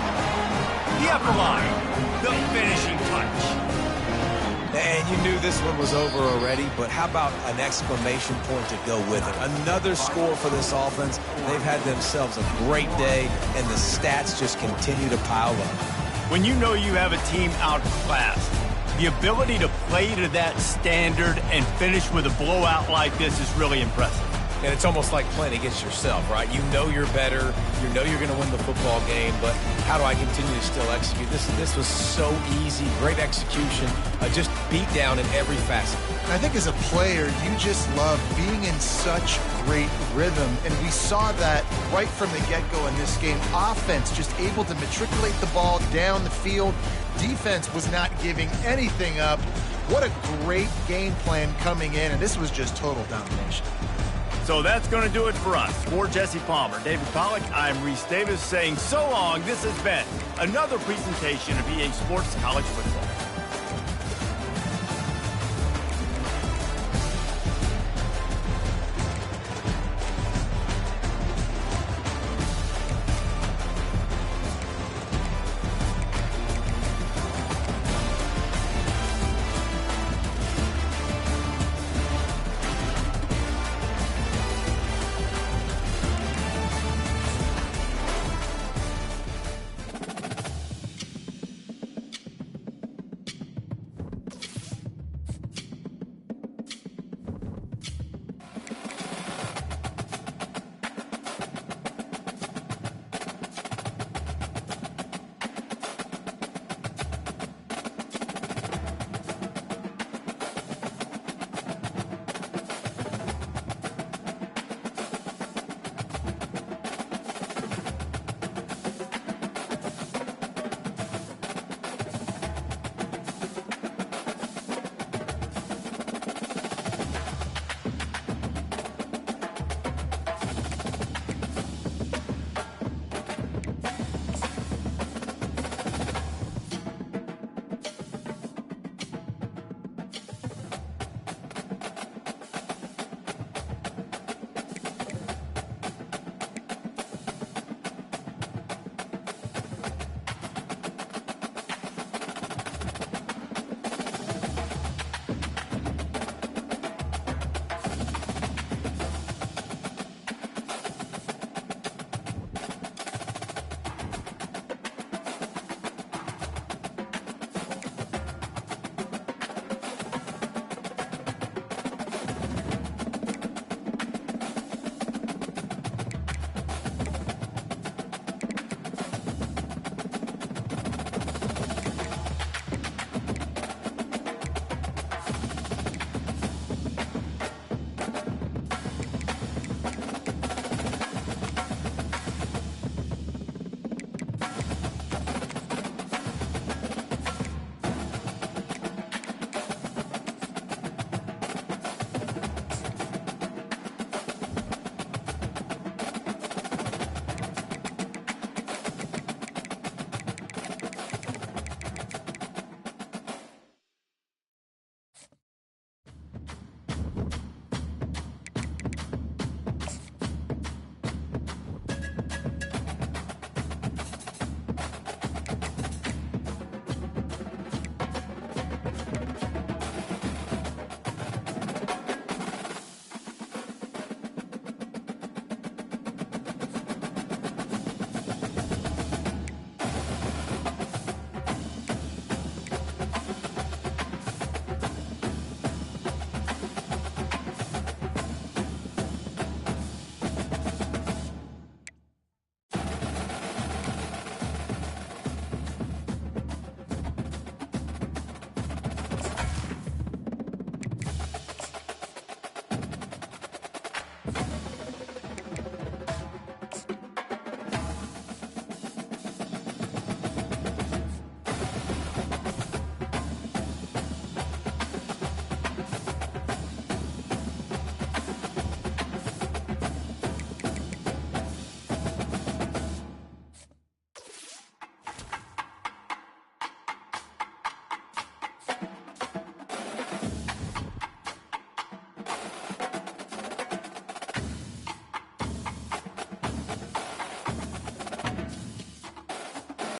Speaker 1: The upper line. The finishing touch.
Speaker 3: And you knew this one was over already, but how about an exclamation point to go with it? Another score for this offense. They've had themselves a great day, and the stats just continue to pile up.
Speaker 1: When you know you have a team outclassed, the ability to play to that standard and finish with a blowout like this is really impressive.
Speaker 3: And it's almost like playing against yourself, right? You know you're better. You know you're going to win the football game, but how do I continue to still execute? This was so easy. Great execution. Just beat down in every facet.
Speaker 2: I think as a player, you just love being in such great rhythm, and we saw that right from the get-go in this game. Offense just able to matriculate the ball down the field. Defense was not giving anything up. What a great game plan coming in, and this was just total domination.
Speaker 1: So that's going to do it for us. For Jesse Palmer, David Pollack, I'm Reese Davis saying so long. This has been another presentation of EA Sports College Football.